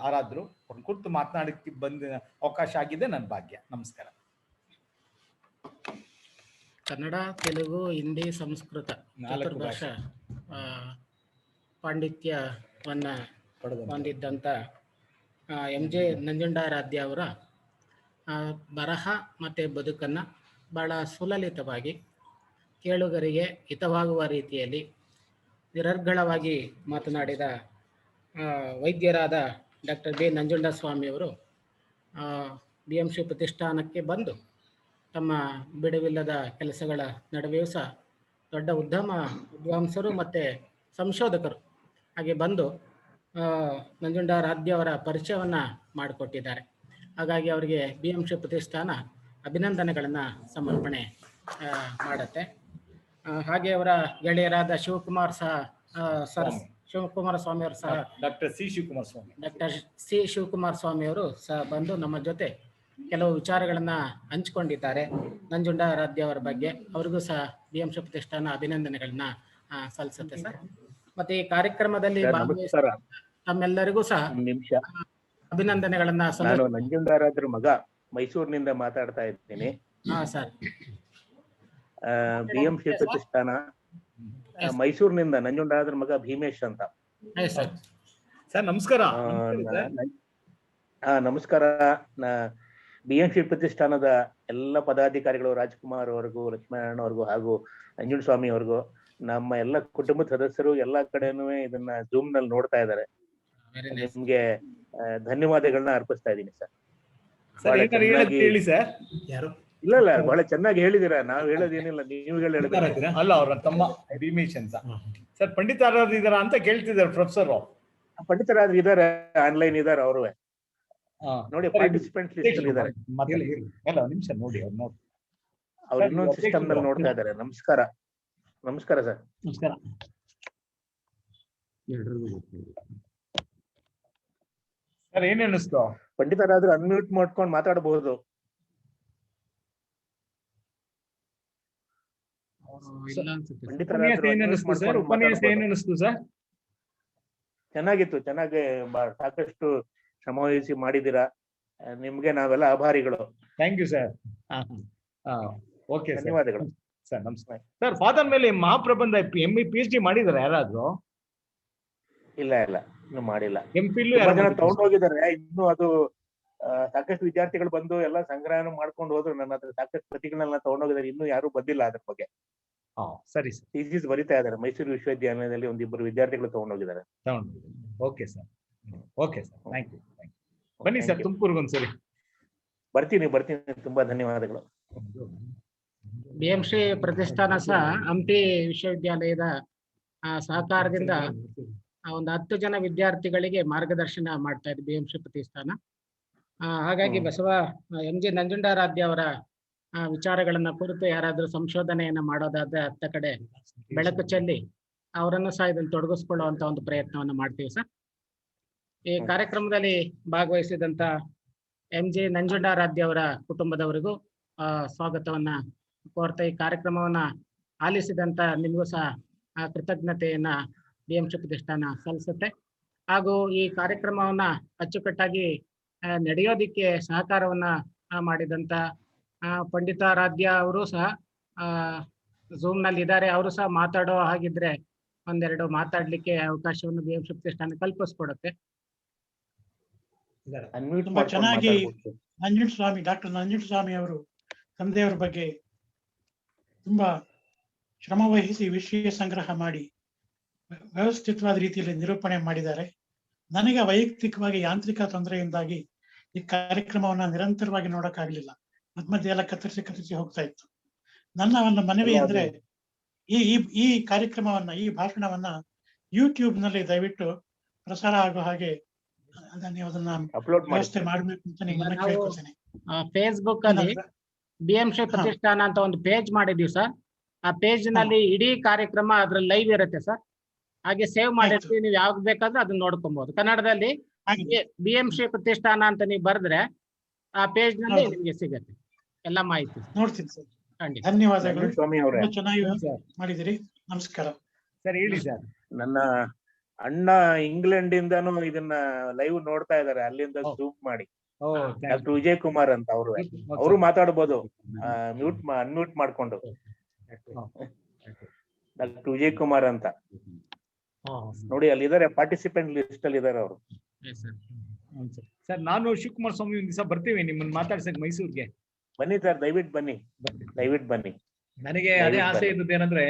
ಆರಾಧ್ರು. ಅವ್ರ ಕುರಿತು ಮಾತನಾಡಕ್ಕೆ ಬಂದ ಅವಕಾಶ ಆಗಿದೆ, ನನ್ನ ಭಾಗ್ಯ. ನಮಸ್ಕಾರ. ಕನ್ನಡ, ತೆಲುಗು, ಹಿಂದಿ, ಸಂಸ್ಕೃತ 4 ಭಾಷಾ ಪಾಂಡಿತ್ಯವನ್ನ ಹೊಂದಿದ್ದಂಥ MJ ನಂಜುಂಡಾರಾಧ್ಯ ಅವರ ಬರಹ ಮತ್ತು ಬದುಕನ್ನು ಬಹಳ ಸುಲಲಿತವಾಗಿ ಕೇಳುಗರಿಗೆ ಹಿತವಾಗುವ ರೀತಿಯಲ್ಲಿ ನಿರರ್ಗಳವಾಗಿ ಮಾತನಾಡಿದ ವೈದ್ಯರಾದ ಡಾಕ್ಟರ್ ಬಿ ನಂಜುಂಡಸ್ವಾಮಿಯವರು BMC ಪ್ರತಿಷ್ಠಾನಕ್ಕೆ ಬಂದು ತಮ್ಮ ಬಿಡುವಿಲ್ಲದ ಕೆಲಸಗಳ ನಡುವೆಯೂ ಸಹ ದೊಡ್ಡ ವಿದ್ವಾಂಸರು ಮತ್ತು ಸಂಶೋಧಕರು ಹಾಗೆ ಬಂದು ನಂಜುಂಡಾರಾಧ್ಯ ಅವರ ಪರಿಚಯವನ್ನು ಮಾಡಿಕೊಟ್ಟಿದ್ದಾರೆ. ಹಾಗಾಗಿ ಅವರಿಗೆ BMC ಪ್ರತಿಷ್ಠಾನ ಅಭಿನಂದನೆಗಳನ್ನು ಸಮರ್ಪಣೆ ಮಾಡುತ್ತೆ. ಹಾಗೆ ಅವರ ಗೆಳೆಯರಾದ ಶಿವಕುಮಾರ್ ಸ್ವಾಮಿಯವರು ಸಹ ಡಾಕ್ಟರ್ ಸಿ ಶಿವಕುಮಾರ್ ಸ್ವಾಮಿಯವರು ಸಹ ಬಂದು ನಮ್ಮ ಜೊತೆ ಕೆಲವು ವಿಚಾರಗಳನ್ನು ಹಂಚಿಕೊಂಡಿದ್ದಾರೆ ನಂಜುಂಡಾರಾಧ್ಯ ಅವರ ಬಗ್ಗೆ. ಅವ್ರಿಗೂ ಸಹ BMC ಪ್ರತಿಷ್ಠಾನ ಅಭಿನಂದನೆಗಳನ್ನ ಸಲ್ಲಿಸುತ್ತೆ ಸರ್. ಮತ್ತೆ ಈ ಕಾರ್ಯಕ್ರಮದಲ್ಲಿ ತಮ್ಮೆಲ್ಲರಿಗೂ ಸಹ ಅಭಿನಂದನೆಗಳನ್ನ ನಾನು ನಂಜುಂಡಾರಾಧ್ರ ಮಗ ಮೈಸೂರಿನಿಂದ ಮಾತಾಡ್ತಾ ಇದ್ದೀನಿ. ಸರ್, BMC ಪ್ರತಿಷ್ಠಾನ ಮೈಸೂರಿನಿಂದ ನಂಜುಂಡಾರಾಧ್ರ ಮಗ ಭೀಮೇಶ್ ಅಂತ. ಸರ್ ನಮಸ್ಕಾರ. ನಮಸ್ಕಾರ. BMC ಪ್ರತಿಷ್ಠಾನದ ಎಲ್ಲ ಪದಾಧಿಕಾರಿಗಳು, ರಾಜ್ಕುಮಾರ್ ಅವ್ರಿಗೂ, ಲಕ್ಷ್ಮೀನಾರಾಯಣ ಅವ್ರಿಗೂ ಹಾಗೂ ನಂಜುಂಡ ಸ್ವಾಮಿ ಅವ್ರಿಗೂ, ನಮ್ಮ ಎಲ್ಲ ಕುಟುಂಬದ ಸದಸ್ಯರು ಎಲ್ಲಾ ಕಡೆನೂ ಇದನ್ನ ಜೂಮ್ ನಲ್ಲಿ ನೋಡ್ತಾ ಇದ್ದಾರೆ. ನಿಮ್ಗೆ ಧನ್ಯವಾದಗಳನ್ನ ಅರ್ಪಿಸ್ತಾ ಇದ್ದೀನಿ ಸರ್. ಇಲ್ಲ ಬಹಳ ಚೆನ್ನಾಗಿ ಹೇಳಿದಿರ. ನಾವ್ ಹೇಳೋದೇನಿಲ್ಲ, ನೀವು ಹೇಳಿದ್ರೆ ಅಲ್ಲ. ಅವ್ರ ತಮ್ಮ ಭೀಮೇಶ್ ಅಂತ ಸರ್ ಪಂಡಿತಾರಾಧ್ಯ ಇದಾರ ಅಂತ ಕೇಳ್ತಿದ್ದಾರೆ ಪ್ರೊಫೆಸರ್. ಪಂಡಿತರಾದ್ರು ಇದಾರೆ, ಆನ್ಲೈನ್ ಇದಾರೆ ಅವರು. ನೋಡಿ ಪಾರ್ಟಿಸಿಪೆಂಟ್ ಲಿಸ್ಟ್ ಅಲ್ಲಿ ಇದಾರೆ. ನಿಮಿಷ ನೋಡಿ ಅವ್ರು ಇನ್ನೊಂದು ಸಿಸ್ಟಮ್ ನಲ್ಲಿ ನೋಡ್ತಾ ಇದಾರೆ. ನಮಸ್ಕಾರ. ನಮಸ್ಕಾರ ಸರ್. ನಮಸ್ಕಾರ. ಸರ್ ಏನ್ ಅನಿಸ್ತು? ಪಂಡಿತರಾದ್ರು ಅನ್ಮ್ಯೂಟ್ ಮಾಡ್ಕೊಂಡು ಮಾತಾಡಬಹುದು. ಚೆನ್ನಾಗಿತ್ತು, ಚೆನ್ನಾಗಿ ಸಾಕಷ್ಟು ಶ್ರಮವಹಿಸಿ ಮಾಡಿದ್ದೀರಾ. ನಿಮ್ಗೆ ನಾವೆಲ್ಲ ಆಭಾರಿಗಳು. Thank you sir. ಓಕೆ, ಧನ್ಯವಾದಗಳು ಸರ್. ನಮಸ್ಕಾರ ಸರ್. ಫಾದರ್ ಮೇಲೆ ಮಹಾಪ್ರಬಂಧ PhD ಮಾಡಿದಾರೆ ಯಾರಾದ್ರು? ಇಲ್ಲ ಇನ್ನು ಮಾಡಿಲ್ಲ. MPhil ತಗೊಂಡು ಹೋಗಿದ್ದಾರೆ. ಇನ್ನು ಅದು ಸಾಕಷ್ಟು ವಿದ್ಯಾರ್ಥಿಗಳು ಬಂದು ಎಲ್ಲ ಸಂಗ್ರಹಣ ಮಾಡ್ಕೊಂಡು ಹೋದ್ರು. ನನ್ನ ಹತ್ರ ಸಾಕಷ್ಟು ಪ್ರತಿಗಳನ್ನ ತಗೊಂಡೋಗಿದ್ದಾರೆ. ಇನ್ನೂ ಯಾರು ಬಂದಿಲ್ಲ ಅದ್ರ ಬಗ್ಗೆ. ಸರಿ ಸರ್, ಥೀಸಿಸ್ ಬರಿತಾ ಇದ್ದಾರೆ. ಮೈಸೂರು ವಿಶ್ವವಿದ್ಯಾಲಯದಲ್ಲಿ ಒಂದಿಬ್ಬರು ವಿದ್ಯಾರ್ಥಿಗಳು ತಗೊಂಡೋಗಿದ್ದಾರೆ. Okay sir, okay sir, thank you. ಬನ್ನಿ ಸರ್, ತುಮಕೂರ್ಗೆ ಒಂದ್ಸರಿ ಬರ್ತೀನಿ. ತುಂಬಾ ಧನ್ಯವಾದಗಳು. BMC ಪ್ರತಿಷ್ಠಾನ ಸಹ ಹಂಪಿ ವಿಶ್ವವಿದ್ಯಾಲಯದ ಸಹಕಾರದಿಂದ ಒಂದು 10 ಜನ ವಿದ್ಯಾರ್ಥಿಗಳಿಗೆ ಮಾರ್ಗದರ್ಶನ ಮಾಡ್ತಾ ಇದೆ BMC ಪ್ರತಿಷ್ಠಾನ. ಹಾಗಾಗಿ ಬಸವ MG ನಂಜುಂಡಾರಾಧ್ಯ ಅವರ ವಿಚಾರಗಳನ್ನ ಕುರಿತು ಯಾರಾದ್ರೂ ಸಂಶೋಧನೆಯನ್ನ ಮಾಡೋದಾದ್ರೆ ಅತ್ತ ಕಡೆ ಬೆಳಕು ಚೆಲ್ಲಿ ಅವರನ್ನು ಸಹ ಇದನ್ನು ತೊಡಗಿಸ್ಕೊಳ್ಳುವಂತ ಒಂದು ಪ್ರಯತ್ನವನ್ನು ಮಾಡ್ತೀವಿ ಸರ್. ಈ ಕಾರ್ಯಕ್ರಮದಲ್ಲಿ ಭಾಗವಹಿಸಿದಂತ MG ನಂಜುಂಡಾರಾಧ್ಯ ಅವರ ಕುಟುಂಬದವರಿಗೂ ಸ್ವಾಗತವನ್ನ ಕೋರ್ತಾ ಈ ಕಾರ್ಯಕ್ರಮವನ್ನ ಆಲಿಸಿದಂತ ನಿಮಗೂ ಸಹ ಕೃತಜ್ಞತೆಯನ್ನ BMC ಪ್ರತಿಷ್ಠಾನ ಸಲ್ಲಿಸುತ್ತೆ. ಹಾಗೂ ಈ ಕಾರ್ಯಕ್ರಮವನ್ನ ಅಚ್ಚುಕಟ್ಟಾಗಿ ನಡೆಯೋದಿಕ್ಕೆ ಸಹಕಾರವನ್ನ ಮಾಡಿದಂತ ಪಂಡಿತಾರಾಧ್ಯ ಅವರು ಸಹ ಝೂಮ್ ನಲ್ಲಿ ಇದ್ದಾರೆ. ಅವರು ಸಹ ಮಾತಾಡೋ ಹಾಗಿದ್ರೆ ಒಂದೆರಡು ಮಾತಾಡ್ಲಿಕ್ಕೆ ಅವಕಾಶವನ್ನು BMC ಪ್ರತಿಷ್ಠಾನ ಕಲ್ಪಿಸ್ಕೊಡುತ್ತೆ. ತುಂಬಾ ಚೆನ್ನಾಗಿ ಡಾಕ್ಟರ್ ನಂಜುಂಡಸ್ವಾಮಿ ಅವರು ತಂದೆಯವರ ಬಗ್ಗೆ ತುಂಬಾ ಶ್ರಮ ವಹಿಸಿ ವಿಷಯ ಸಂಗ್ರಹ ಮಾಡಿ ವ್ಯವಸ್ಥಿತವಾದ ರೀತಿಯಲ್ಲಿ ನಿರೂಪಣೆ ಮಾಡಿದ್ದಾರೆ. ನನಗೆ ವೈಯಕ್ತಿಕವಾಗಿ ಯಾಂತ್ರಿಕ ತೊಂದರೆಯಿಂದಾಗಿ ಈ ಕಾರ್ಯಕ್ರಮವನ್ನ ನಿರಂತರವಾಗಿ ನೋಡಕ್ಕಾಗ್ಲಿಲ್ಲ. ಮಧ್ಯ ಎಲ್ಲ ಕತ್ತರಿಸಿ ಹೋಗ್ತಾ ಇತ್ತು. ನನ್ನ ಒಂದು ಮನವಿ ಅಂದ್ರೆ ಈ ಕಾರ್ಯಕ್ರಮವನ್ನ, ಈ ಭಾಷಣವನ್ನ ಯೂಟ್ಯೂಬ್ ನಲ್ಲಿ ದಯವಿಟ್ಟು ಪ್ರಸಾರ ಆಗೋ ಹಾಗೆ ನೀವು ಅದನ್ನ ವ್ಯವಸ್ಥೆ ಮಾಡ್ಬೇಕು ಅಂತ ನಿಮ್ಮನ್ನ ಕೇಳ್ಕೊಳ್ತೇನೆ. ಫೇಸ್ಬುಕ್ ಅಲ್ಲಿ BMC ಪ್ರತಿಷ್ಠಾನ ಅಂತ ಒಂದು ಪೇಜ್ ಮಾಡಿದೀವಿ ಸರ್. ಆ ಪೇಜ್ ನಲ್ಲಿ ಇಡೀ ಕಾರ್ಯಕ್ರಮ ಅದ್ರಲ್ಲಿ ಲೈವ್ ಇರುತ್ತೆ ಸರ್. ಹಾಗೆ ಸೇವ್ ಮಾಡಿರ್ತೀವಿ, ನೀವು ಯಾವ್ದು ಬೇಕಾದ್ರೂ ಅದನ್ನ ನೋಡ್ಕೊಬಹುದು. ಕನ್ನಡದಲ್ಲಿ BMC ಪ್ರತಿಷ್ಠಾನ ಅಂತ ನೀವು ಬರೆದ್ರೆ ಆ ಪೇಜ್ ನಲ್ಲಿ ನಿಮ್ಗೆ ಸಿಗತ್ತೆ ಎಲ್ಲ ಮಾಹಿತಿ. ನೋಡ್ತೀನಿ ಸರ್. ಖಂಡಿತ. ಧನ್ಯವಾದಗಳು. ಸ್ವಾಮಿ ಅವರೇ, ಚೆನ್ನಾಗಿ ಮಾಡಿದಿರಿ. ನಮಸ್ಕಾರ ಸರ್. ಹೇಳಿ ಸರ್. ನನ್ನ ಅಣ್ಣ ಇಂಗ್ಲೆಂಡ್ ಇಂದಾನು ಇದನ್ನ ಲೈವ್ ನೋಡ್ತಾ ಇದಾರೆ. ಅಲ್ಲಿಂದ ಝೂಮ್ ಮಾಡಿ. ಡಾಕ್ಟರ್ ವಿಜಯ್ ಕುಮಾರ್ ಅಂತ ಅವರು ಮಾತಾಡ್ಬೋದು, ಅನ್ಮ್ಯೂಟ್ ಮಾಡ್ಕೊಂಡು. ಡಾಕ್ಟರ್ ವಿಜಯ್ ಕುಮಾರ್ ಅಂತ ನೋಡಿ, ಅಲ್ಲಿದ್ದಾರೆ, ಪಾರ್ಟಿಸಿಪೆಂಟ್ ಲಿಸ್ಟ್ ಅಲ್ಲಿ ಇದಾರೆ ಅವರು. ಸರ್, ನಾನು ಶಿವಕುಮಾರ್ ಸ್ವಾಮಿ ಒಂದ್ ದಿವಸ ಬರ್ತೀವಿ ನಿಮ್ಮನ್ನ ಮಾತಾಡ್ಸಕ್ ಮೈಸೂರ್ಗೆ. ಬನ್ನಿ ಸರ್, ದಯವಿಟ್ಟು ಬನ್ನಿ. ನನಗೆ ಅದೇ ಆಸೆ ಇದ್ದದ್ದು ಏನಂದ್ರೆ,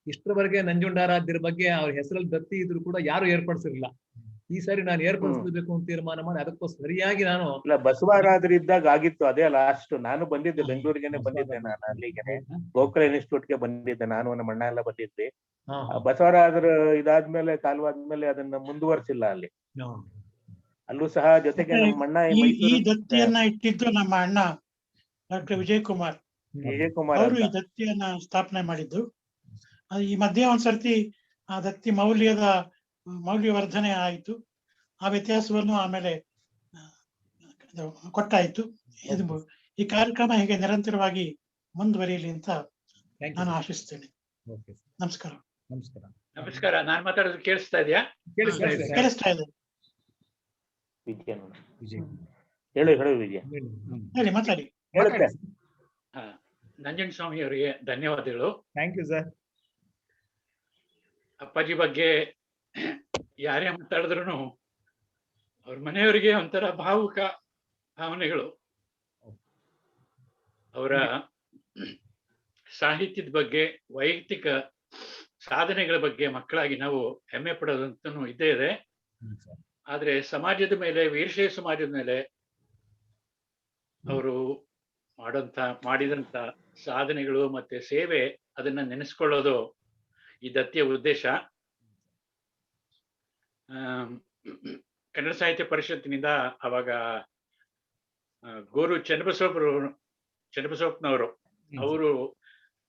ಇಷ್ಟರವರೆಗೆ ನಂಜುಂಡಾರಾಧ್ಯರ ಬಗ್ಗೆ ಅವ್ರ ಹೆಸರಲ್ಲಿ ದತ್ತಿ ಇದ್ರು ಕೂಡ ಯಾರು ಏರ್ಪಡಿಸಿರಲಿಲ್ಲ. ಈ ಸಾರಿ ನಾನು ಏರ್ಪಡಿಸಬೇಕು ಅಂತ ತೀರ್ಮಾನ ಮಾಡಿ ಅದಕ್ಕೋಸ್ಕರ ಸರಿಯಾಗಿ ನಾನು ಬಸವರಾಜರು ಇದ್ದಾಗ ಆಗಿತ್ತು. ಅದೇ ಲಾಸ್ಟ್ ನಾನು ಬಂದಿದ್ದೆ, ಬೆಂಗಳೂರಿಗೆನೆ ಬಂದಿದ್ದೆ. ನಾನು ಅಲ್ಲಿಗೆನೆ ಗೋಕುಲ ಇನ್ಸ್ಟಿಟ್ಯೂಟ್ ಗೆ ಬಂದಿದ್ದೆ. ನಾನು ನಮ್ಮ ಅಣ್ಣ ಎಲ್ಲ ಬಂದಿದ್ವಿ. ಬಸವರಾಜರು ಇದಾದ್ಮೇಲೆ ಕಾಲವಾದ್ಮೇಲೆ ಅದನ್ನ ಮುಂದುವರ್ಸಿಲ್ಲ ಅಲ್ಲಿ. ಅಲ್ಲೂ ಸಹ ಜೊತೆಗೆ ನಮ್ಮ ಅಣ್ಣ ಈ ದತ್ತಿಯನ್ನ ಇಟ್ಟಿದ್ದು ನಮ್ಮ ಅಣ್ಣ ಡಾಕ್ಟರ್ ವಿಜಯ್ ಕುಮಾರ್ ಅವರು ಈ ದತ್ತಿಯನ್ನ ಸ್ಥಾಪನೆ ಮಾಡಿದ್ದು. ಈ ಮಧ್ಯೆ ಒಂದ್ಸರ್ತಿ ಆ ದತ್ತಿ ಮೌಲ್ಯವರ್ಧನೆ ಆಯಿತು. ಆ ವ್ಯತ್ಯಾಸವನ್ನು ಆಮೇಲೆ ಕೊಟ್ಟಾಯ್ತು. ಈ ಕಾರ್ಯಕ್ರಮ ಹೀಗೆ ನಿರಂತರವಾಗಿ ಮುಂದುವರಿಯಲಿ ಅಂತ ನಾನು ಆಶಿಸ್ತೇನೆ. ನಮಸ್ಕಾರ. ನಮಸ್ಕಾರ. ನಾನ್ ಮಾತಾಡೋದು ಕೇಳಿಸ್ತಾ ಇದೆಯಾ? ಕೇಳಿಸ್ತಾ ಇದೆ. ಹೇಳಿ ವಿಜಯ, ಹೇಳಿ, ಮಾತಾಡಿ. ನಂಜುಂಡಸ್ವಾಮಿ ಅವರಿಗೆ ಧನ್ಯವಾದಗಳು. Thank you sir. ಅಪ್ಪಾಜಿ ಬಗ್ಗೆ ಯಾರೇ ಮಾತಾಡಿದ್ರು ಅವ್ರ ಮನೆಯವರಿಗೆ ಒಂಥರ ಭಾವುಕ ಭಾವನೆಗಳು. ಅವರ ಸಾಹಿತ್ಯದ ಬಗ್ಗೆ, ವೈಯಕ್ತಿಕ ಸಾಧನೆಗಳ ಬಗ್ಗೆ ಮಕ್ಕಳಾಗಿ ನಾವು ಹೆಮ್ಮೆ ಪಡೋದಂತನೂ ಇದ್ದೇ ಇದೆ. ಆದ್ರೆ ಸಮಾಜದ ಮೇಲೆ, ವೀರಶೈವ ಸಮಾಜದ ಮೇಲೆ ಅವರು ಮಾಡಿದಂತ ಸಾಧನೆಗಳು ಮತ್ತೆ ಸೇವೆ, ಅದನ್ನ ನೆನೆಸ್ಕೊಳ್ಳೋದು ಈ ದತ್ತಿಯ ಉದ್ದೇಶ. ಕನ್ನಡ ಸಾಹಿತ್ಯ ಪರಿಷತ್ತಿನಿಂದ ಅವಾಗ ಗೋರು ಚನ್ನಬಸವಪ್ಪನವರು ಅವರು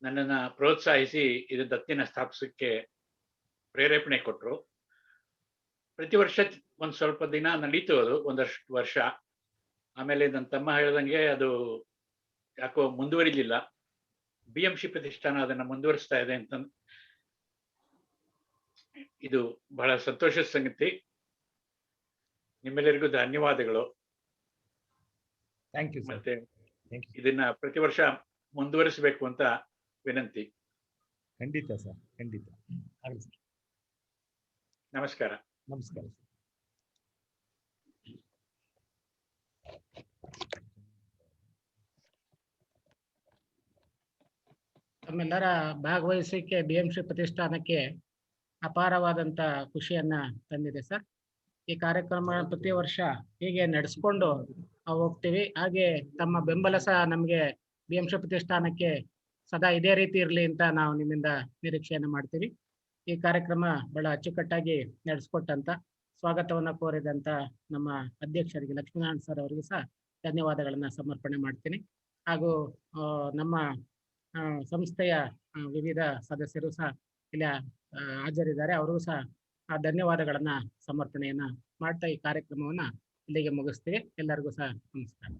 ನನ್ನನ್ನ ಪ್ರೋತ್ಸಾಹಿಸಿ ಇದು ದತ್ತಿನ ಸ್ಥಾಪಿಸಕ್ಕೆ ಪ್ರೇರೇಪಣೆ ಕೊಟ್ಟರು. ಪ್ರತಿ ವರ್ಷ ಒಂದ್ ಸ್ವಲ್ಪ ದಿನ ನಡೀತು ಅದು, ಒಂದಷ್ಟು ವರ್ಷ. ಆಮೇಲೆ ನನ್ನ ತಮ್ಮ ಹೇಳ್ದಂಗೆ ಅದು ಯಾಕೋ ಮುಂದುವರಿಲಿಲ್ಲ. BMC ಪ್ರತಿಷ್ಠಾನ ಅದನ್ನ ಮುಂದುವರಿಸ್ತಾ ಇದೆ ಅಂತ ಇದು ಬಹಳ ಸಂತೋಷದ ಸಂಗತಿ. ನಿಮ್ಮೆಲ್ಲರಿಗೂ ಧನ್ಯವಾದಗಳು. Thank you. ಮತ್ತೆ ಇದನ್ನ ಪ್ರತಿ ವರ್ಷ ಮುಂದುವರಿಸಬೇಕು ಅಂತ ವಿನಂತಿ. ಖಂಡಿತ ಸರ್, ಖಂಡಿತ. ನಮಸ್ಕಾರ. ನಮಸ್ಕಾರ. ತಮ್ಮೆಲ್ಲರ ಭಾಗವಹಿಸಿಕೆ BMC ಪ್ರತಿಷ್ಠಾನಕ್ಕೆ ಅಪಾರವಾದಂತ ಖುಷಿಯನ್ನ ತಂದಿದೆ ಸರ್. ಈ ಕಾರ್ಯಕ್ರಮ ಪ್ರತಿ ವರ್ಷ ಹೀಗೆ ನಡೆಸ್ಕೊಂಡು ಹೋಗ್ತೀವಿ. ಹಾಗೆ ತಮ್ಮ ಬೆಂಬಲ ಸಹ ನಮಗೆ BMC ಪ್ರತಿಷ್ಠಾನಕ್ಕೆ ಸದಾ ಇದೇ ರೀತಿ ಇರಲಿ ಅಂತ ನಾವು ನಿಮ್ಮಿಂದ ನಿರೀಕ್ಷೆಯನ್ನು ಮಾಡ್ತೀವಿ. ಈ ಕಾರ್ಯಕ್ರಮ ಬಹಳ ಅಚ್ಚುಕಟ್ಟಾಗಿ ನಡೆಸ್ಕೊಟ್ಟಂತ ಸ್ವಾಗತವನ್ನ ಕೋರಿದಂತ ನಮ್ಮ ಅಧ್ಯಕ್ಷರಿಗೆ ಲಕ್ಷ್ಮೀನಾರಾಯಣ ಸರ್ ಅವರಿಗೆ ಸಹ ಧನ್ಯವಾದಗಳನ್ನ ಸಮರ್ಪಣೆ ಮಾಡ್ತೀನಿ. ಹಾಗೂ ನಮ್ಮ ಸಂಸ್ಥೆಯ ವಿವಿಧ ಸದಸ್ಯರು ಸಹ ಇಲ್ಲಿ ಹಾಜರಿದ್ದಾರೆ. ಅವರಿಗೂ ಸಹ ಧನ್ಯವಾದಗಳನ್ನ ಸಮರ್ಪಣೆಯನ್ನ ಮಾಡ್ತಾ ಈ ಕಾರ್ಯಕ್ರಮವನ್ನ ಇಲ್ಲಿಗೆ ಮುಗಿಸ್ತೀವಿ. ಎಲ್ಲರಿಗೂ ಸಹ ನಮಸ್ಕಾರ.